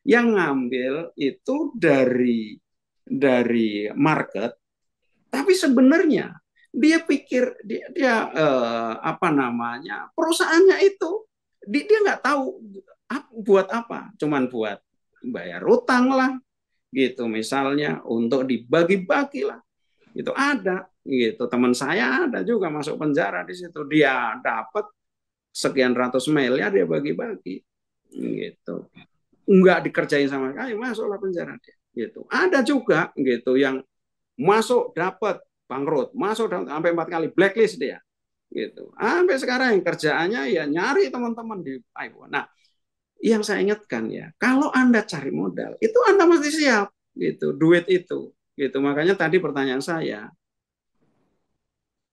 yang ngambil itu dari market, tapi sebenarnya dia pikir dia apa namanya, perusahaannya itu dia nggak tahu buat apa, cuman buat bayar utang lah gitu, misalnya untuk dibagi-bagi lah. Itu ada gitu, teman saya ada juga masuk penjara di situ, dia dapat sekian ratus miliar dia bagi-bagi gitu, nggak dikerjain sama sekali, masuklah penjara dia gitu. Ada juga gitu yang masuk dapat bangkrut, masuk sampai 4 kali blacklist dia gitu, sampai sekarang yang kerjaannya ya nyari teman-teman di IPO. Nah, yang saya ingatkan ya, kalau Anda cari modal itu Anda mesti siap gitu, duit itu gitu. Makanya tadi pertanyaan saya,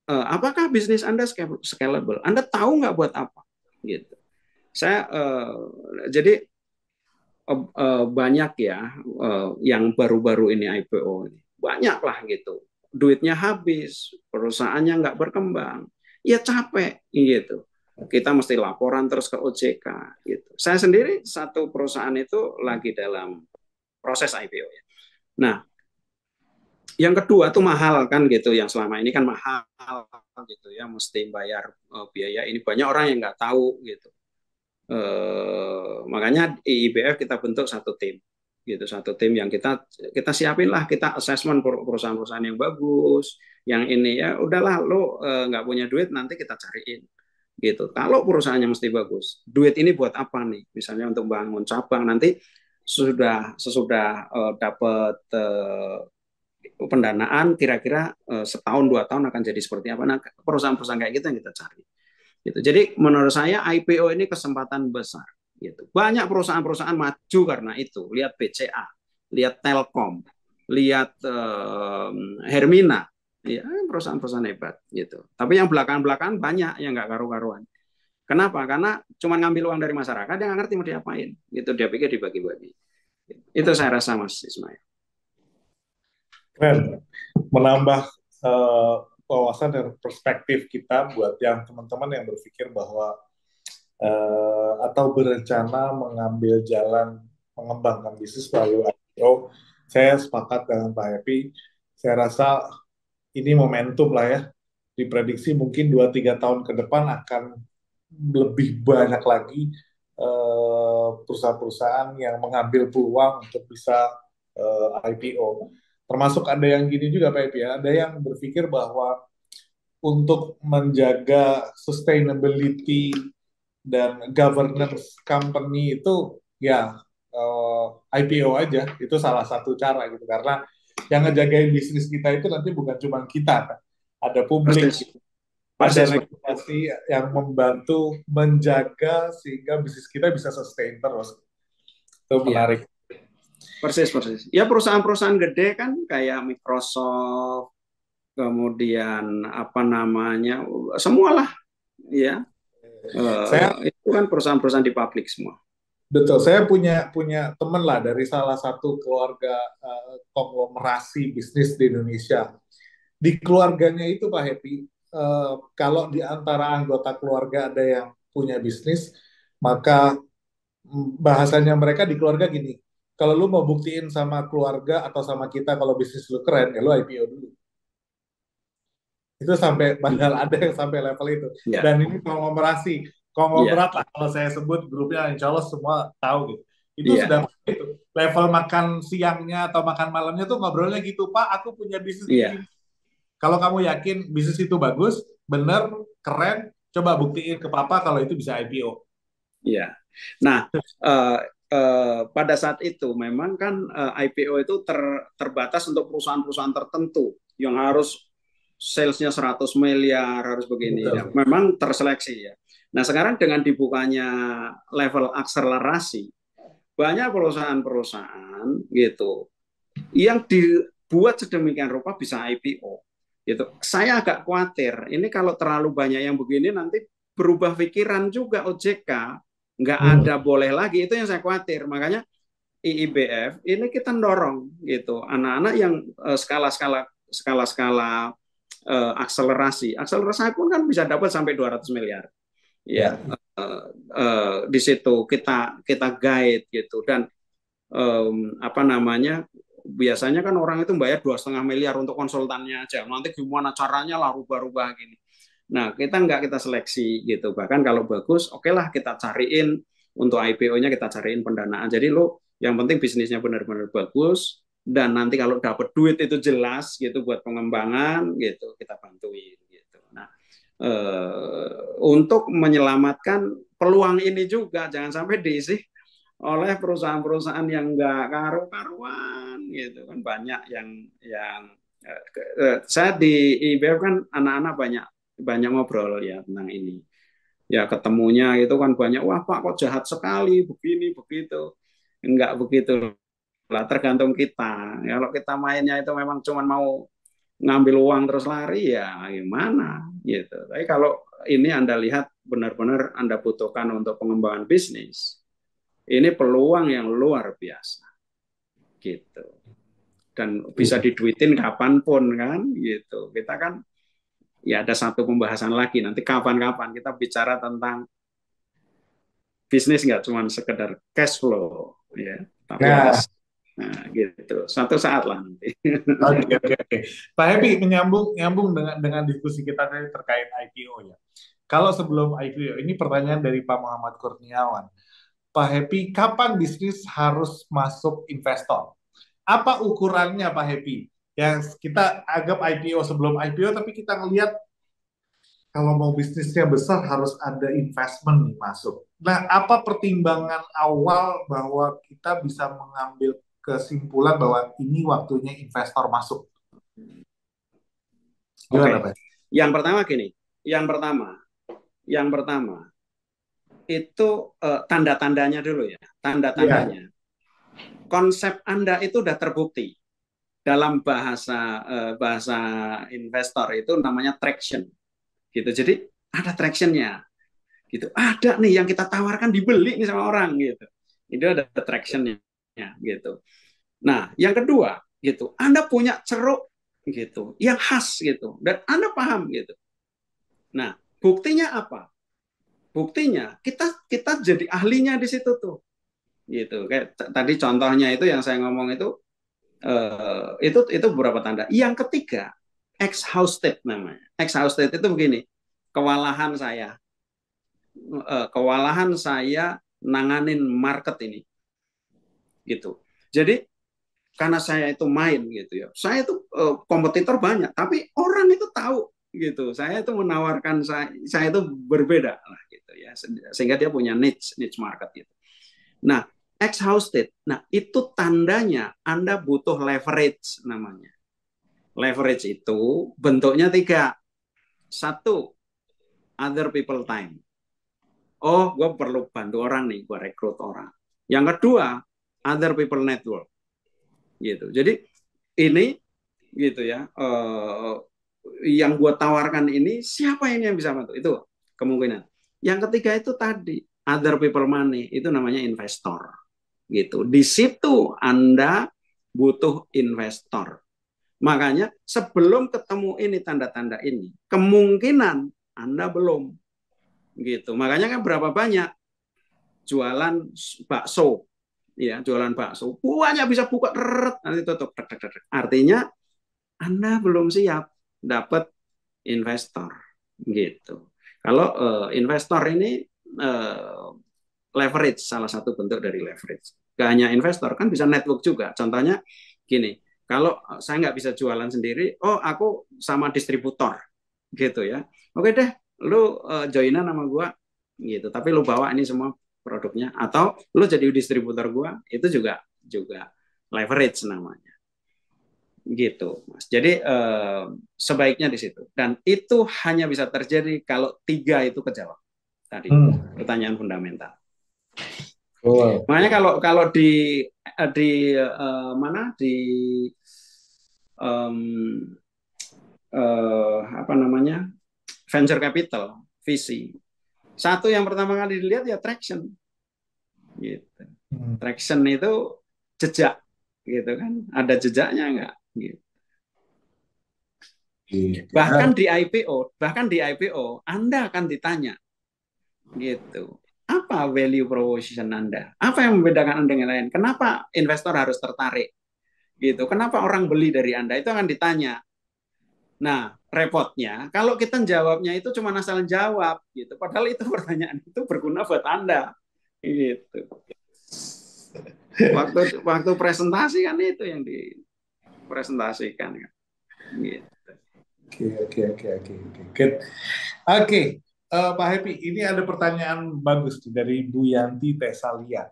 apakah bisnis Anda scalable? Anda tahu nggak buat apa gitu. Saya jadi banyak ya yang baru-baru ini IPO ini, banyak lah gitu, duitnya habis, perusahaannya nggak berkembang, ya capek gitu. Kita mesti laporan terus ke OJK gitu. Saya sendiri satu perusahaan itu lagi dalam proses IPO ya. Nah, yang kedua tuh mahal kan gitu, yang selama ini kan mahal gitu ya, mesti bayar biaya ini, banyak orang yang nggak tahu gitu. Makanya IBF kita bentuk satu tim gitu, satu tim yang kita siapin lah, kita assessment perusahaan-perusahaan yang bagus, yang ini ya udahlah lo nggak punya duit nanti kita cariin gitu. Kalau perusahaannya mesti bagus, duit ini buat apa nih, misalnya untuk bangun cabang, nanti sesudah dapat pendanaan kira-kira setahun 2 tahun akan jadi seperti apa. Nah, perusahaan-perusahaan kayak gitu yang kita cari gitu. Jadi menurut saya IPO ini kesempatan besar gitu. Banyak perusahaan-perusahaan maju karena itu. Lihat BCA, lihat Telkom, lihat Hermina, ya perusahaan-perusahaan hebat gitu. Tapi yang belakang-belakang banyak yang nggak karu-karuan. Kenapa? Karena cuma ngambil uang dari masyarakat, dia nggak ngerti mau diapain gitu. Dia pikir dibagi-bagi. Itu saya rasa, Mas Ismail. Keren. Menambah wawasan dan perspektif kita buat yang teman-teman yang berpikir bahwa atau berencana mengambil jalan mengembangkan bisnis melalui IPO, saya sepakat dengan Pak Happy. Saya rasa ini momentum lah ya. Diprediksi mungkin 2-3 tahun ke depan akan lebih banyak lagi perusahaan-perusahaan yang mengambil peluang untuk bisa IPO. Termasuk ada yang gini juga Pak Happy ya, ada yang berpikir bahwa untuk menjaga sustainability dan governance company itu ya IPO aja, itu salah satu cara gitu, karena yang ngejagain bisnis kita itu nanti bukan cuma kita kan, ada publik, Persis, ada persis, regulasi yang membantu menjaga sehingga bisnis kita bisa sustain terus. Itu ya, menarik. persis, persis. Ya perusahaan-perusahaan gede kan kayak Microsoft, kemudian apa namanya, semualah, ya. Saya Itu kan perusahaan-perusahaan di publik semua. betul, saya punya punya teman lah dari salah satu keluarga konglomerasi bisnis di Indonesia. Di keluarganya itu Pak Happy, kalau di antara anggota keluarga ada yang punya bisnis, maka bahasanya mereka di keluarga gini, kalau lu mau buktiin sama keluarga atau sama kita kalau bisnis lu keren, ya lu IPO dulu. Itu sampai padahal ada yang sampai level itu. Ya, Dan ini konglomerasi, ya, konglomerat lah kalau saya sebut grupnya, insya Allah semua tahu gitu. Itu iya, sudah itu level makan siangnya atau makan malamnya tuh ngobrolnya gitu, Pak, aku punya bisnis iya, ini. Kalau kamu yakin bisnis itu bagus, bener, keren, coba buktiin ke papa kalau itu bisa IPO. iya. Nah, pada saat itu memang kan IPO itu terbatas untuk perusahaan-perusahaan tertentu yang harus salesnya 100 miliar, harus begini. Ya, Betul. memang terseleksi ya. Nah, sekarang dengan dibukanya level akselerasi, banyak perusahaan-perusahaan gitu yang dibuat sedemikian rupa bisa IPO. Gitu. Saya agak khawatir, ini kalau terlalu banyak yang begini nanti berubah pikiran juga OJK, nggak Hmm. ada boleh lagi, itu yang saya khawatir. Makanya IIBF ini kita dorong gitu, anak-anak yang skala-skala akselerasi pun kan bisa dapat sampai 200 miliar. Ya, Ya. di situ kita kita guide gitu, dan apa namanya, biasanya kan orang itu bayar 2,5 miliar untuk konsultannya aja. Nanti gimana caranya lah rubah-rubah gini. Nah, kita nggak kita seleksi gitu. Bahkan kalau bagus, oke lah kita cariin untuk IPO-nya, kita cariin pendanaan. Jadi lo yang penting bisnisnya benar-benar bagus, dan nanti kalau dapat duit itu jelas gitu buat pengembangan gitu, kita bantuin gitu. Nah, untuk menyelamatkan peluang ini juga jangan sampai diisi oleh perusahaan-perusahaan yang nggak karu-karuan gitu kan, banyak yang saya di IBF kan anak-anak banyak banyak ngobrol ya tentang ini, ya ketemunya itu kan banyak, wah Pak kok jahat sekali begini begitu, enggak begitu lah, tergantung kita. Kalau kita mainnya itu memang cuma mau ngambil uang terus lari ya gimana gitu. Tapi kalau ini Anda lihat benar-benar Anda butuhkan untuk pengembangan bisnis, ini peluang yang luar biasa gitu, dan bisa diduitin kapanpun kan gitu. Kita kan ya ada satu pembahasan lagi nanti kapan-kapan kita bicara tentang bisnis, nggak cuma sekedar cash flow ya, tapi ada Nah, gitu satu saat lah nanti. oke, oke, oke. Pak Happy, nyambung dengan diskusi kita tadi terkait IPO ya. Kalau sebelum IPO, ini pertanyaan dari Pak Muhammad Kurniawan. Pak Happy, kapan bisnis harus masuk investor? Apa ukurannya Pak Happy? Yang kita anggap IPO, sebelum IPO, tapi kita ngelihat kalau mau bisnisnya besar harus ada investment nih masuk. Nah, apa pertimbangan awal bahwa kita bisa mengambil kesimpulan bahwa ini waktunya investor masuk? Gimana, Oke, Pak? yang pertama gini, yang pertama itu tanda-tandanya dulu ya, Iya. tanda-tandanya. Konsep Anda itu sudah terbukti dalam bahasa investor itu namanya traction gitu. Jadi ada tractionnya gitu. Ada nih yang kita tawarkan dibeli nih sama orang gitu. Itu ada tractionnya gitu. Nah, yang kedua gitu, Anda punya ceruk gitu yang khas gitu dan Anda paham gitu. Nah, buktinya apa? buktinya kita jadi ahlinya di situ tuh. Gitu. Kayak tadi contohnya itu yang saya ngomong itu beberapa tanda. Yang ketiga, exhausted namanya. Exhausted itu begini, kewalahan saya nanganin market ini, gitu. Jadi karena saya itu main gitu ya, saya itu kompetitor banyak, tapi orang itu tahu gitu, saya itu menawarkan saya itu berbeda lah gitu ya, sehingga dia punya niche market gitu. Nah, exhausted. Nah, itu tandanya Anda butuh leverage namanya. Leverage itu bentuknya 3. 1, other people time. Oh, gue perlu bantu orang nih, gue rekrut orang. Yang kedua, other people network. Gitu. Jadi ini gitu ya, yang gue tawarkan ini siapa ini yang bisa bantu? Itu kemungkinan. Yang ketiga itu tadi, other people money, itu namanya investor. Gitu. Di situ Anda butuh investor. Makanya sebelum ketemu ini tanda-tanda ini, kemungkinan Anda belum. Gitu. Makanya kan berapa banyak jualan bakso, ya, jualan bakso. Banyak bisa buka nanti tutup. Artinya Anda belum siap dapat investor. Gitu. Kalau investor ini leverage, salah satu bentuk dari leverage. Gak hanya investor, kan bisa network juga. Contohnya gini, kalau saya nggak bisa jualan sendiri, oh aku sama distributor, gitu ya. Oke deh, lu joinan sama gua, gitu. Tapi lu bawa ini semua produknya, atau lu jadi distributor gua, itu juga leverage namanya. Gitu, Mas. Jadi sebaiknya di situ. Dan itu hanya bisa terjadi kalau 3 itu kejawab. Tadi pertanyaan fundamental. Wow. Makanya kalau di mana di apa namanya, venture capital, VC, satu yang pertama kali dilihat ya traction, gitu. Traction itu jejak, gitu kan, ada jejaknya nggak? Gitu. Bahkan di IPO Anda akan ditanya, gitu. Apa value proposition Anda? Apa yang membedakan Anda dengan lain? Kenapa investor harus tertarik? Gitu. Kenapa orang beli dari Anda? Itu akan ditanya. Nah, repotnya kalau kita jawabnya itu cuma asal jawab, gitu. Padahal itu pertanyaan itu berguna buat Anda. Gitu. Waktu presentasi kan itu yang dipresentasikan. Gitu. Oke. Pak Happy, ini ada pertanyaan bagus dari Bu Yanti Tesalia.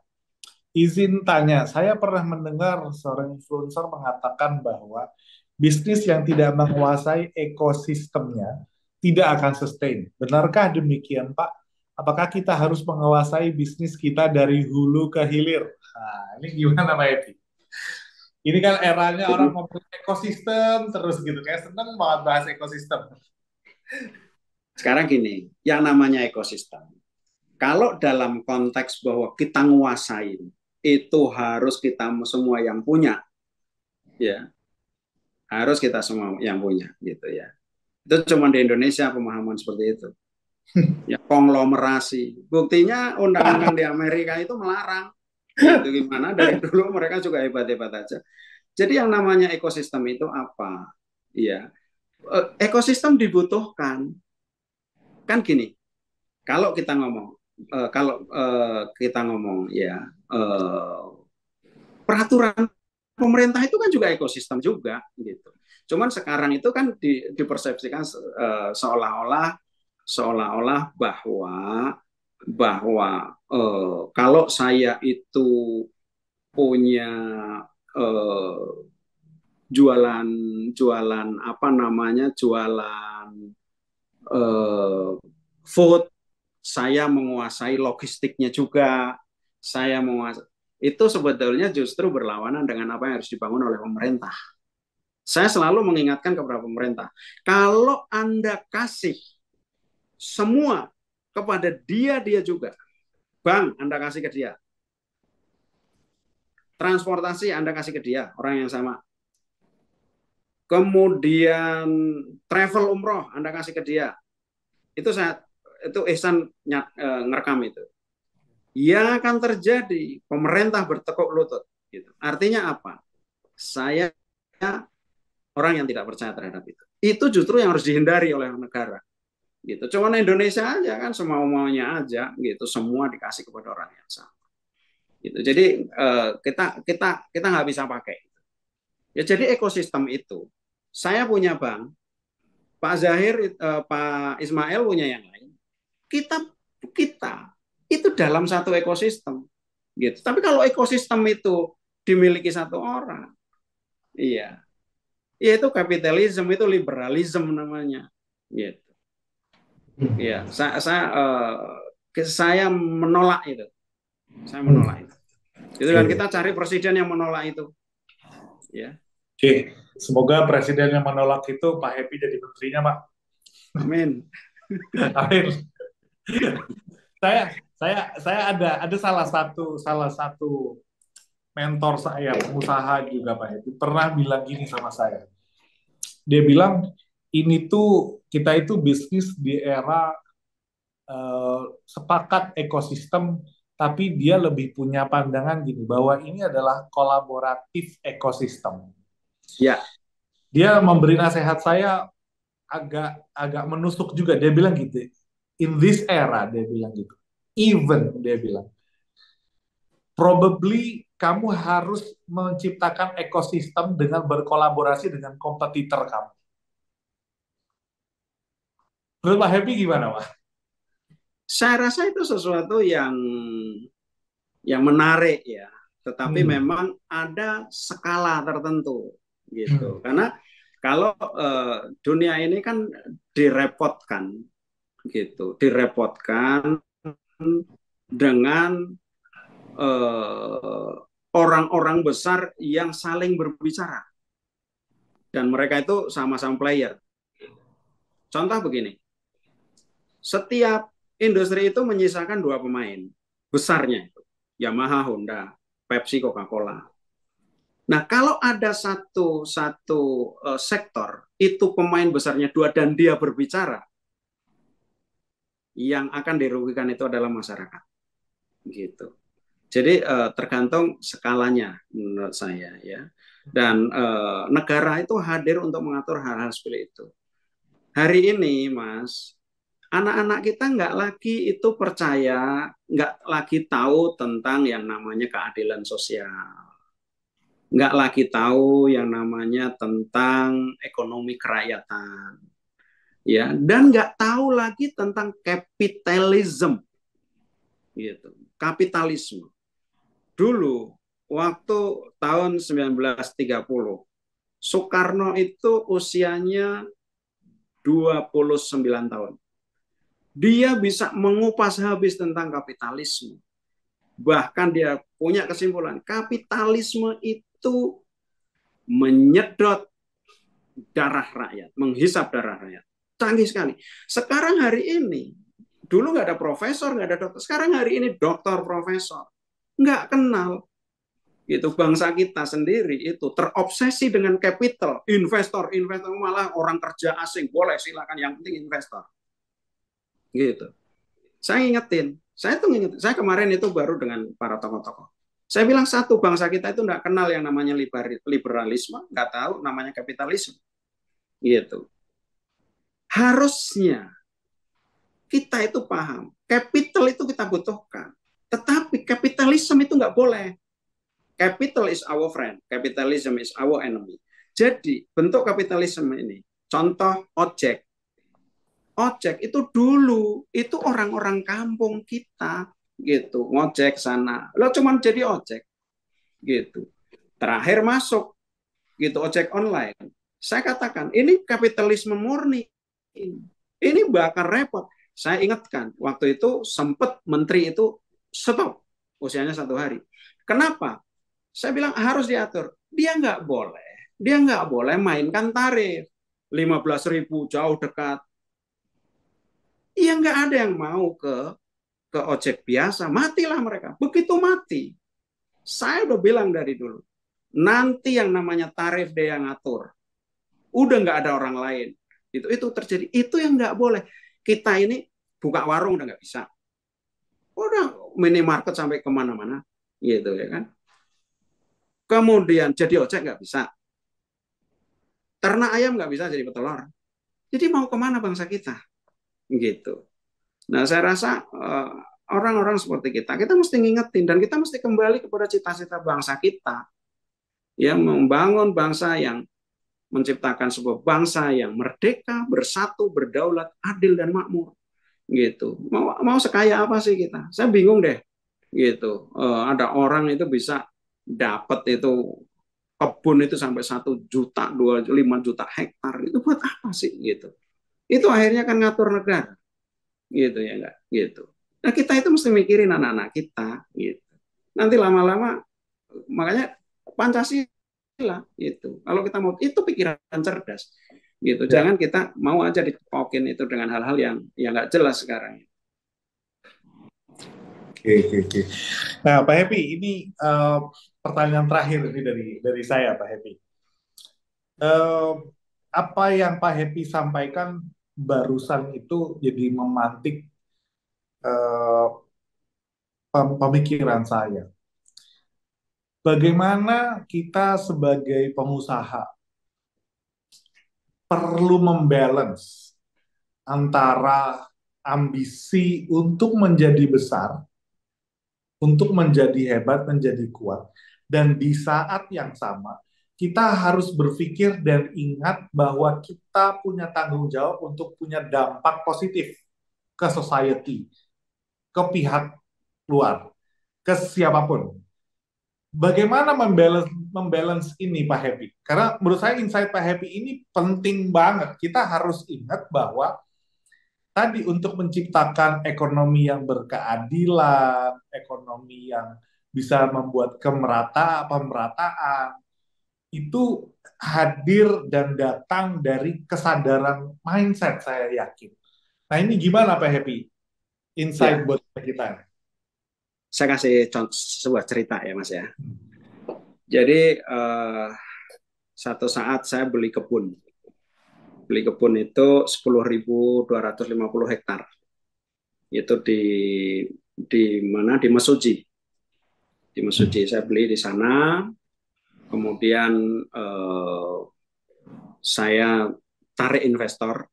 Izin tanya, saya pernah mendengar seorang influencer mengatakan bahwa bisnis yang tidak menguasai ekosistemnya tidak akan sustain. Benarkah demikian, Pak? Apakah kita harus menguasai bisnis kita dari hulu ke hilir? Nah, ini gimana, Pak Happy? Ini kan eranya orang ngomong ekosistem terus gitu. Kayak seneng banget bahas ekosistem. Sekarang gini, yang namanya ekosistem, kalau dalam konteks bahwa kita nguasain, itu harus kita semua yang punya, ya, harus kita semua yang punya, gitu ya. Itu cuma di Indonesia pemahaman seperti itu. Ya, konglomerasi. Buktinya undang-undang di Amerika itu melarang. Gitu, gimana dari dulu mereka juga hebat-hebat aja. Jadi yang namanya ekosistem itu apa? Ya, ekosistem dibutuhkan. Kan gini, kalau kita ngomong ya, peraturan pemerintah itu kan juga ekosistem juga, gitu. Cuman sekarang itu kan dipersepsikan seolah-olah bahwa kalau saya itu punya jualan apa namanya, jualan food, saya menguasai logistiknya juga, saya menguasai, itu sebetulnya justru berlawanan dengan apa yang harus dibangun oleh pemerintah. Saya selalu mengingatkan kepada pemerintah, kalau Anda kasih semua kepada dia juga, bank Anda kasih ke dia, transportasi Anda kasih ke dia, orang yang sama, kemudian travel umroh Anda kasih ke dia, itu itu Ihsan ngerekam itu. Yang akan terjadi pemerintah bertekuk lutut. Gitu. Artinya apa? Saya orang yang tidak percaya terhadap itu. Itu justru yang harus dihindari oleh negara. Gitu. Cuman Indonesia aja kan semau-maunya aja, gitu. Semua dikasih kepada orang yang sama. Gitu. Jadi kita nggak bisa pakai. Ya jadi ekosistem itu. Saya punya bank, Pak Zahir, Pak Ismail punya yang lain. Kita itu dalam satu ekosistem, gitu. Tapi kalau ekosistem itu dimiliki satu orang, iya, ya itu kapitalisme, itu liberalisme namanya, gitu. Iya, saya menolak itu, Itu kan kita cari presiden yang menolak itu, ya. Oke, semoga presiden yang menolak itu Pak Happy jadi menterinya, Pak. Amin. Amin. saya ada salah satu mentor saya, pengusaha juga Pak Happy, pernah bilang gini sama saya. Dia bilang ini tuh kita itu bisnis di era sepakat ekosistem, tapi dia lebih punya pandangan gini bahwa ini adalah kolaboratif ekosistem. Ya. Dia memberi nasihat saya agak menusuk juga. Dia bilang gitu, in this era, dia bilang gitu. Even, dia bilang, probably kamu harus menciptakan ekosistem dengan berkolaborasi dengan kompetitor kamu. Menurut Pak Happy gimana, Pak? Saya rasa itu sesuatu yang menarik ya, tetapi memang ada skala tertentu gitu. Karena kalau dunia ini kan direpotkan gitu, dengan orang-orang besar yang saling berbicara dan mereka itu sama-sama player. Contoh begini, setiap industri itu menyisakan 2 pemain besarnya, Yamaha, Honda, Pepsi, Coca-Cola. Nah, kalau ada satu sektor itu pemain besarnya 2 dan dia berbicara, yang akan dirugikan itu adalah masyarakat. Gitu. Jadi tergantung skalanya menurut saya ya. Dan negara itu hadir untuk mengatur hal-hal seperti itu. Hari ini, Mas, anak-anak kita nggak lagi itu percaya, nggak lagi tahu tentang yang namanya keadilan sosial. Nggak lagi tahu yang namanya tentang ekonomi kerakyatan. Ya, dan nggak tahu lagi tentang kapitalisme. Gitu. Kapitalisme. Dulu, waktu tahun 1930, Soekarno itu usianya 29 tahun. Dia bisa mengupas habis tentang kapitalisme. Bahkan dia punya kesimpulan, kapitalisme itu menyedot darah rakyat, menghisap darah rakyat. Canggih sekali. Sekarang hari ini, dulu nggak ada profesor, nggak ada dokter. Sekarang hari ini doktor, profesor. Nggak kenal. Itu bangsa kita sendiri itu terobsesi dengan capital, investor malah orang kerja asing, boleh silakan, yang penting investor. Gitu. Saya kemarin itu baru dengan para tokoh-tokoh. Saya bilang satu, bangsa kita itu nggak kenal yang namanya liberalisme, nggak tahu namanya kapitalisme. Gitu. Harusnya kita itu paham, capital itu kita butuhkan, tetapi kapitalisme itu nggak boleh. Capital is our friend, capitalism is our enemy. Jadi bentuk kapitalisme ini, contoh ojek. Ojek itu dulu itu orang-orang kampung kita gitu, ngojek sana. Lo cuman jadi ojek gitu. Terakhir masuk gitu ojek online. Saya katakan ini kapitalisme murni. Ini bakal repot. Saya ingatkan waktu itu sempat menteri itu stop usianya 1 hari. Kenapa? Saya bilang harus diatur. Dia nggak boleh mainkan tarif 15.000 jauh dekat. Iya, nggak ada yang mau ke ojek biasa, matilah mereka. Begitu mati, saya udah bilang dari dulu, nanti yang namanya tarif dia yang ngatur. Udah nggak ada orang lain. Itu terjadi. Itu yang nggak boleh. Kita ini buka warung udah nggak bisa, udah minimarket sampai kemana-mana gitu ya kan. Kemudian jadi ojek nggak bisa, ternak ayam nggak bisa jadi petelur. Jadi mau kemana bangsa kita gitu. Nah saya rasa orang-orang seperti kita mesti ngingetin dan kita mesti kembali kepada cita-cita bangsa kita, ya, membangun bangsa yang menciptakan sebuah bangsa yang merdeka, bersatu, berdaulat, adil dan makmur gitu. Mau sekaya apa sih kita? Saya bingung deh gitu. Ada orang itu bisa dapat itu kebun itu sampai 1 juta, 5 juta hektar, itu buat apa sih gitu? Itu akhirnya kan ngatur negara gitu ya enggak gitu. Nah kita itu mesti mikirin anak-anak kita gitu. Nanti lama-lama makanya Pancasila itu. Kalau kita mau itu pikiran cerdas gitu. Ya. Jangan kita mau aja dipokin itu dengan hal-hal yang nggak jelas sekarang. Oke. Nah, Pak Happy, ini pertanyaan terakhir ini dari saya, Pak Happy. Apa yang Pak Happy sampaikan barusan itu jadi memantik pemikiran saya. Bagaimana kita sebagai pengusaha perlu membalance antara ambisi untuk menjadi besar, untuk menjadi hebat, menjadi kuat, dan di saat yang sama kita harus berpikir dan ingat bahwa kita punya tanggung jawab untuk punya dampak positif ke society, ke pihak luar, ke siapapun. Bagaimana membalance ini, Pak Happy? Karena menurut saya insight Pak Happy ini penting banget. Kita harus ingat bahwa tadi untuk menciptakan ekonomi yang berkeadilan, ekonomi yang bisa membuat pemerataan, itu hadir dan datang dari kesadaran mindset, saya yakin. Nah ini gimana Pak Happy? Insight Ya, buat kita. saya kasih contoh sebuah cerita ya Mas ya. Jadi satu saat saya beli kebun. Beli kebun itu 10.250 hektar. Itu di mana? Di Mesuji. Di Mesuji saya beli di sana. Kemudian saya tarik investor.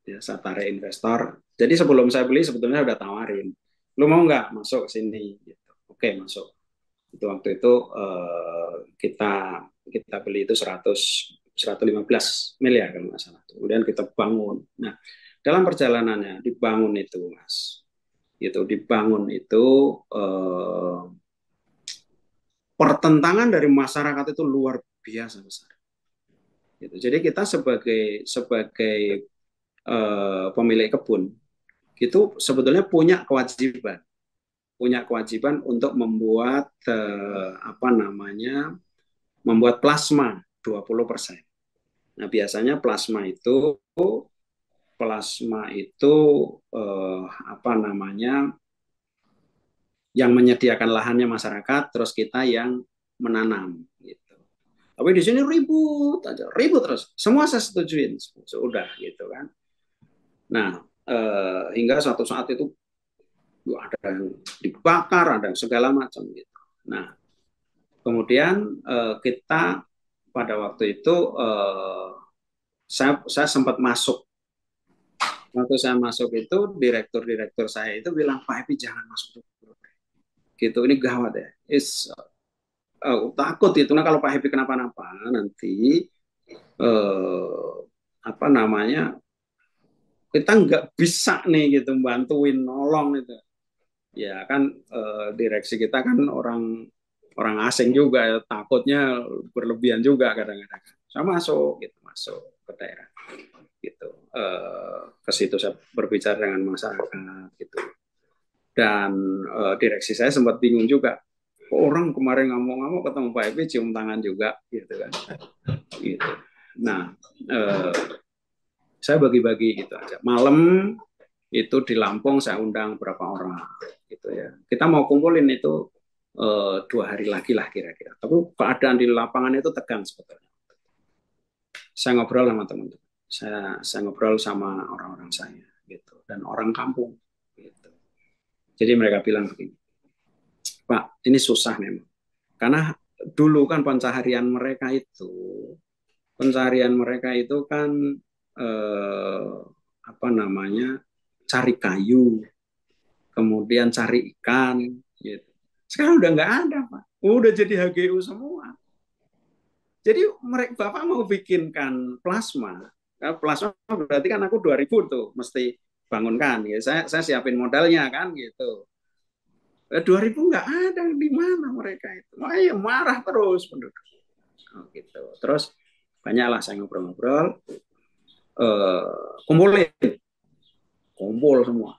Ya, saya tarik investor. Jadi sebelum saya beli sebetulnya udah tawarin, lu mau nggak masuk ke sini? Gitu. Oke, masuk. Itu waktu itu kita beli itu 115 miliar kalau nggak salah. Kemudian kita bangun. Nah, dalam perjalanannya dibangun itu, Mas, itu dibangun itu pertentangan dari masyarakat itu luar biasa besar. Gitu. Jadi kita sebagai pemilik kebun itu sebetulnya punya kewajiban untuk membuat membuat plasma 20%. Nah, biasanya plasma itu yang menyediakan lahannya masyarakat, terus kita yang menanam gitu. Tapi di sini ribut terus. Semua saya setujuin, sudah gitu kan. Nah, hingga suatu saat itu ada yang dibakar, ada yang segala macam gitu. Nah, kemudian kita pada waktu itu saya sempat masuk. Waktu saya masuk itu direktur saya itu bilang, Pak Epi jangan masuk dulu. Gitu, ini gawat ya. Takut itu. Nah kalau Pak Happy kenapa-napa nanti kita nggak bisa nih gitu bantuin nolong itu. Ya kan direksi kita kan orang asing juga ya, takutnya berlebihan juga kadang-kadang. Saya masuk ke daerah gitu. Ke situ saya berbicara dengan masyarakat gitu. Dan direksi saya sempat bingung juga. Orang kemarin ngomong-ngomong ketemu Pak Epi cium tangan juga gitu kan. Gitu. Nah, saya bagi-bagi gitu aja. Malam itu di Lampung saya undang berapa orang gitu ya. Kita mau kumpulin itu 2 hari lagi lah kira-kira. Tapi keadaan di lapangan itu tegang sebetulnya. Saya ngobrol sama teman-teman. Saya ngobrol sama orang-orang saya gitu dan orang kampung. Gitu. Jadi mereka bilang begini, Pak, ini susah memang. Karena dulu kan pencarian mereka itu kan eh, apa namanya, cari kayu, kemudian cari ikan. Gitu. Sekarang udah nggak ada, Pak. Udah jadi HGU semua. Jadi mereka Bapak mau bikinkan plasma. Plasma berarti kan aku 2000 tuh mesti bangunkan. Ya, saya siapin modalnya kan gitu. 2000 nggak ada, di mana mereka itu. Wah, ya marah terus penduduk. Oh, gitu. Terus banyaklah saya ngobrol-ngobrol, kumpulin, kumpul semua,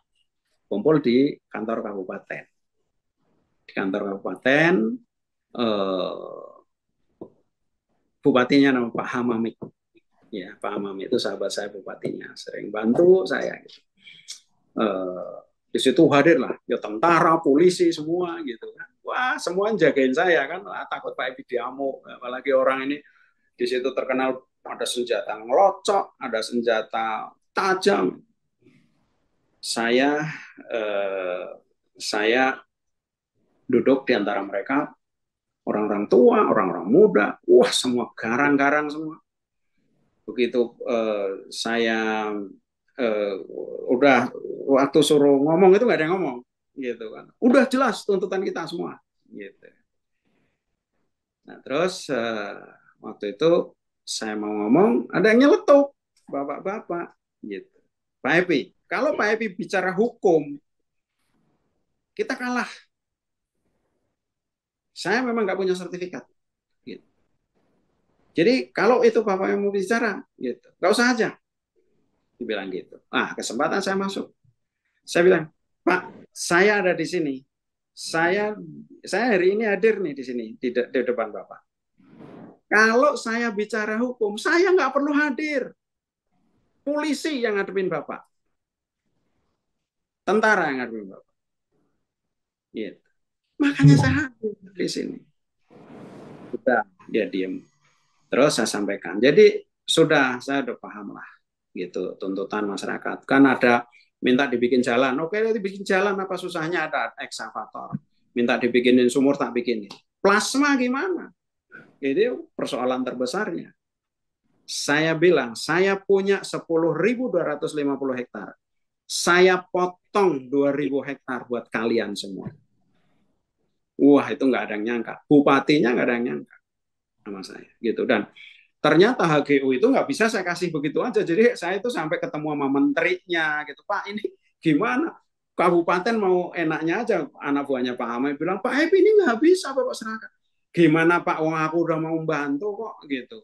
kumpul di kantor kabupaten. Di kantor kabupaten, eh, bupatinya nama Pak Hamami. Ya, Pak Hamami itu sahabat saya, bupatinya sering bantu saya. Gitu. Di situ hadir lah, ya tentara, polisi semua gitu kan. Wah, semua jagain saya kan. Wah, takut Pak Ebi diamuk. Apalagi orang ini di situ terkenal ada senjata ngelocok, ada senjata tajam. Saya duduk di antara mereka, orang-orang tua, orang-orang muda, wah semua garang-garang semua. Begitu saya udah waktu suruh ngomong itu nggak ada yang ngomong, gitu kan. Udah jelas tuntutan kita semua, gitu. Nah terus waktu itu saya mau ngomong, ada yang nyeletuk, bapak-bapak, gitu. Pak Epi, kalau Pak Epi bicara hukum, kita kalah. Saya memang nggak punya sertifikat. Gitu. Jadi kalau itu Bapak yang mau bicara, gitu, nggak usah aja. Dibilang gitu. Ah, kesempatan saya masuk. Saya bilang, Pak, saya ada di sini. Saya hari ini hadir nih di sini, di depan Bapak. Kalau saya bicara hukum, saya nggak perlu hadir. Polisi yang ngadepin Bapak. Tentara yang ngadepin Bapak. Gitu. Makanya saya hadir di sini. Sudah, dia diem. Terus saya sampaikan. Jadi sudah, saya udah paham lah. Gitu, tuntutan masyarakat. Kan ada minta dibikin jalan. Oke, dibikin jalan, apa susahnya, ada eksavator. Minta dibikinin sumur, tak bikinin. Plasma gimana? Itu persoalan terbesarnya. Saya bilang, saya punya 10.250 hektar. Saya potong 2.000 hektar buat kalian semua. Wah, itu nggak ada yang nyangka. Bupatinya nggak ada yang nyangka sama saya. Gitu. Dan ternyata HGU itu nggak bisa saya kasih begitu aja. Jadi saya itu sampai ketemu sama menterinya. Gitu. Pak, ini gimana? Kabupaten mau enaknya aja. Anak buahnya Pak Hamai bilang, Pak Epi ini nggak bisa Bapak serahkan. Gimana Pak, wong aku udah mau membantu kok. Gitu.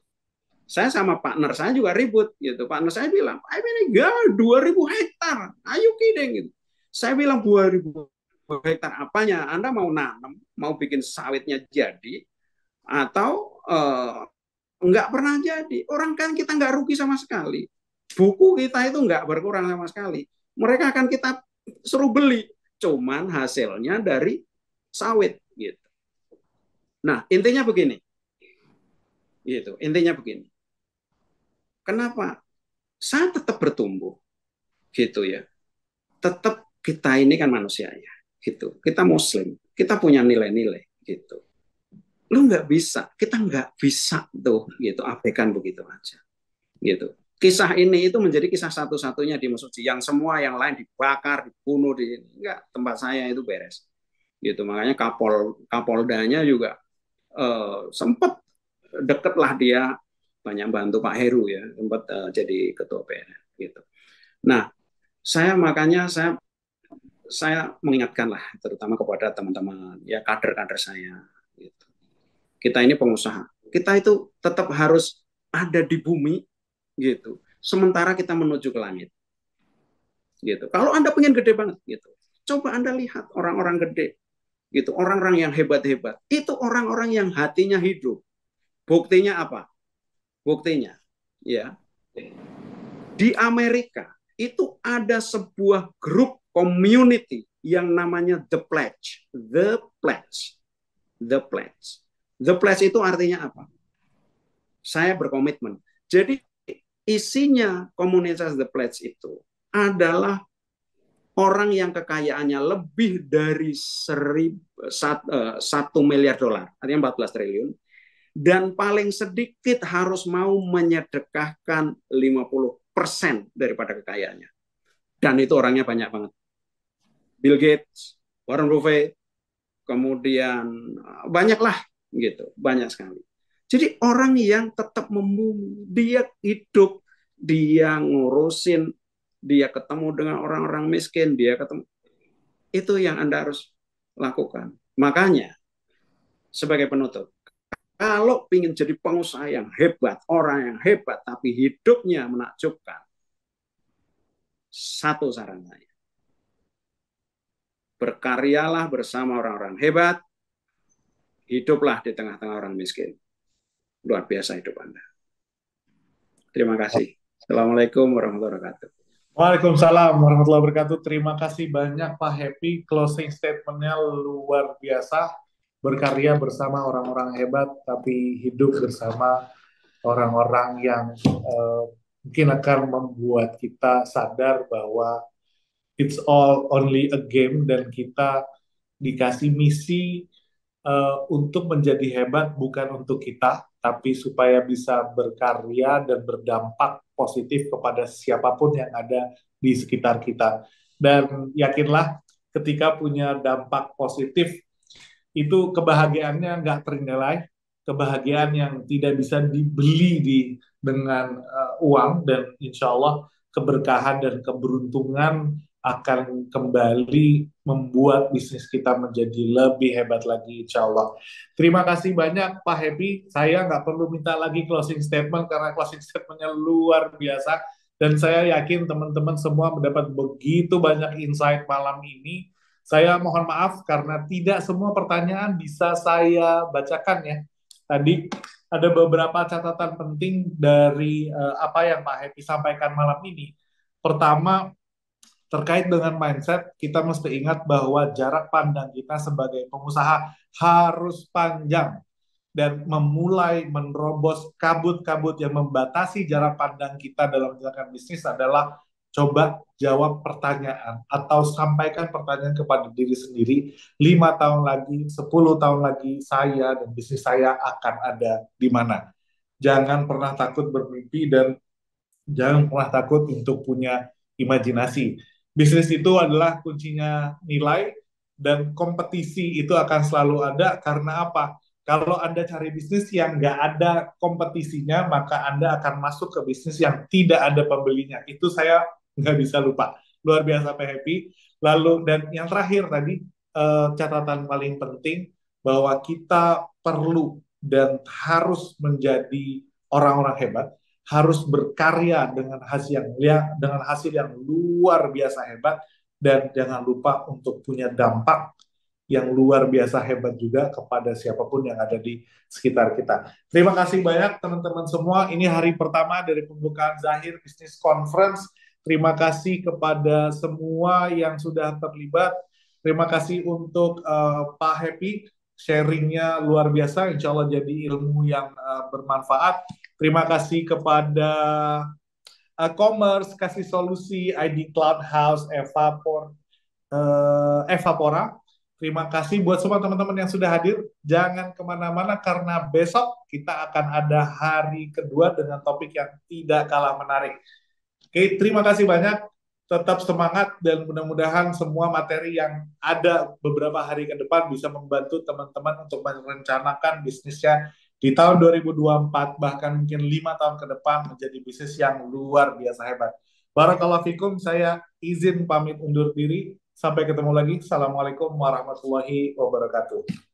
Saya sama partner saya juga ribut gitu. Partner saya bilang, Pak ini enggak 2.000 hektar. Ayo kidding gitu. Saya bilang 2.000 hektar apanya? Anda mau nanam, mau bikin sawitnya jadi atau enggak pernah jadi. Orang kan kita enggak rugi sama sekali. Buku kita itu enggak berkurang sama sekali. Mereka akan kita suruh beli. Cuman hasilnya dari sawit gitu. Nah, intinya begini. Gitu. Intinya begini. Kenapa? Saya tetap bertumbuh, gitu ya. Tetap kita ini kan manusia ya, gitu. Kita Muslim, kita punya nilai-nilai, gitu. Lu nggak bisa, kita nggak bisa tuh, gitu. Abaikan begitu aja, gitu. Kisah ini itu menjadi kisah satu-satunya di Mesuji. Yang semua yang lain dibakar, dibunuh, enggak, tempat saya itu beres, gitu. Makanya Kapoldanya juga sempat deket lah dia, banyak bantu Pak Heru ya, sempat jadi ketua PN gitu. Nah, makanya saya mengingatkan lah, terutama kepada teman-teman ya, kader-kader saya gitu. Kita ini pengusaha, kita itu tetap harus ada di bumi gitu, sementara kita menuju ke langit gitu. Kalau Anda pengen gede banget gitu, coba Anda lihat orang-orang gede gitu, orang-orang yang hebat-hebat, itu orang-orang yang hatinya hidup. Buktinya apa? Buktinya ya, di Amerika itu ada sebuah grup community yang namanya The Pledge. The Pledge. The Pledge. The Pledge itu artinya apa? Saya berkomitmen. Jadi isinya komunitas The Pledge itu adalah orang yang kekayaannya lebih dari 1 miliar dolar, artinya 14 triliun, dan paling sedikit harus mau menyedekahkan 50% daripada kekayaannya. Dan itu orangnya banyak banget. Bill Gates, Warren Buffett, kemudian banyaklah gitu, banyak sekali. Jadi orang yang tetap dia hidup, dia ngurusin, dia ketemu dengan orang-orang miskin, dia ketemu, itu yang Anda harus lakukan. Makanya sebagai penutup, kalau ingin jadi pengusaha yang hebat, orang yang hebat, tapi hidupnya menakjubkan, satu saran saya, berkaryalah bersama orang-orang hebat, hiduplah di tengah-tengah orang miskin. Luar biasa hidup Anda. Terima kasih. Assalamualaikum warahmatullahi wabarakatuh. Waalaikumsalam warahmatullahi wabarakatuh. Terima kasih banyak Pak Happy. Closing statement-nya luar biasa. Berkarya bersama orang-orang hebat, tapi hidup bersama orang-orang yang mungkin akan membuat kita sadar bahwa it's all only a game, dan kita dikasih misi untuk menjadi hebat bukan untuk kita, tapi supaya bisa berkarya dan berdampak positif kepada siapapun yang ada di sekitar kita. Dan yakinlah, ketika punya dampak positif, itu kebahagiaannya nggak ternilai, kebahagiaan yang tidak bisa dibeli dengan uang, dan insya Allah keberkahan dan keberuntungan akan kembali membuat bisnis kita menjadi lebih hebat lagi, insya Allah. Terima kasih banyak Pak Happy. Saya nggak perlu minta lagi closing statement karena closing statementnya luar biasa. Dan saya yakin teman-teman semua mendapat begitu banyak insight malam ini. Saya mohon maaf karena tidak semua pertanyaan bisa saya bacakan ya. Tadi ada beberapa catatan penting dari apa yang Pak Happy sampaikan malam ini. Pertama, terkait dengan mindset, kita mesti ingat bahwa jarak pandang kita sebagai pengusaha harus panjang, dan memulai menerobos kabut-kabut yang membatasi jarak pandang kita dalam menjalankan bisnis adalah coba jawab pertanyaan atau sampaikan pertanyaan kepada diri sendiri. 5 tahun lagi, 10 tahun lagi, saya dan bisnis saya akan ada di mana. Jangan pernah takut bermimpi, dan jangan pernah takut untuk punya imajinasi. Bisnis itu adalah kuncinya nilai, dan kompetisi itu akan selalu ada. Karena apa? Kalau Anda cari bisnis yang nggak ada kompetisinya, maka Anda akan masuk ke bisnis yang tidak ada pembelinya. Itu saya nggak bisa lupa. Luar biasa Pak Happy. Lalu, dan yang terakhir tadi, catatan paling penting, bahwa kita perlu dan harus menjadi orang-orang hebat, harus berkarya dengan hasil yang luar biasa hebat, dan jangan lupa untuk punya dampak yang luar biasa hebat juga kepada siapapun yang ada di sekitar kita. Terima kasih banyak teman-teman semua. Ini hari pertama dari pembukaan Zahir Business Conference. Terima kasih kepada semua yang sudah terlibat. Terima kasih untuk Pak Happy, sharingnya luar biasa. Insya Allah jadi ilmu yang bermanfaat. Terima kasih kepada Commerce, Kasih Solusi, ID Cloud House, Evapora. Terima kasih buat semua teman-teman yang sudah hadir. Jangan kemana-mana karena besok kita akan ada hari kedua dengan topik yang tidak kalah menarik. Oke, terima kasih banyak. Tetap semangat, dan mudah-mudahan semua materi yang ada beberapa hari ke depan bisa membantu teman-teman untuk merencanakan bisnisnya di tahun 2024, bahkan mungkin 5 tahun ke depan menjadi bisnis yang luar biasa hebat. Barakallahu fikum, saya izin pamit undur diri. Sampai ketemu lagi. Assalamualaikum warahmatullahi wabarakatuh.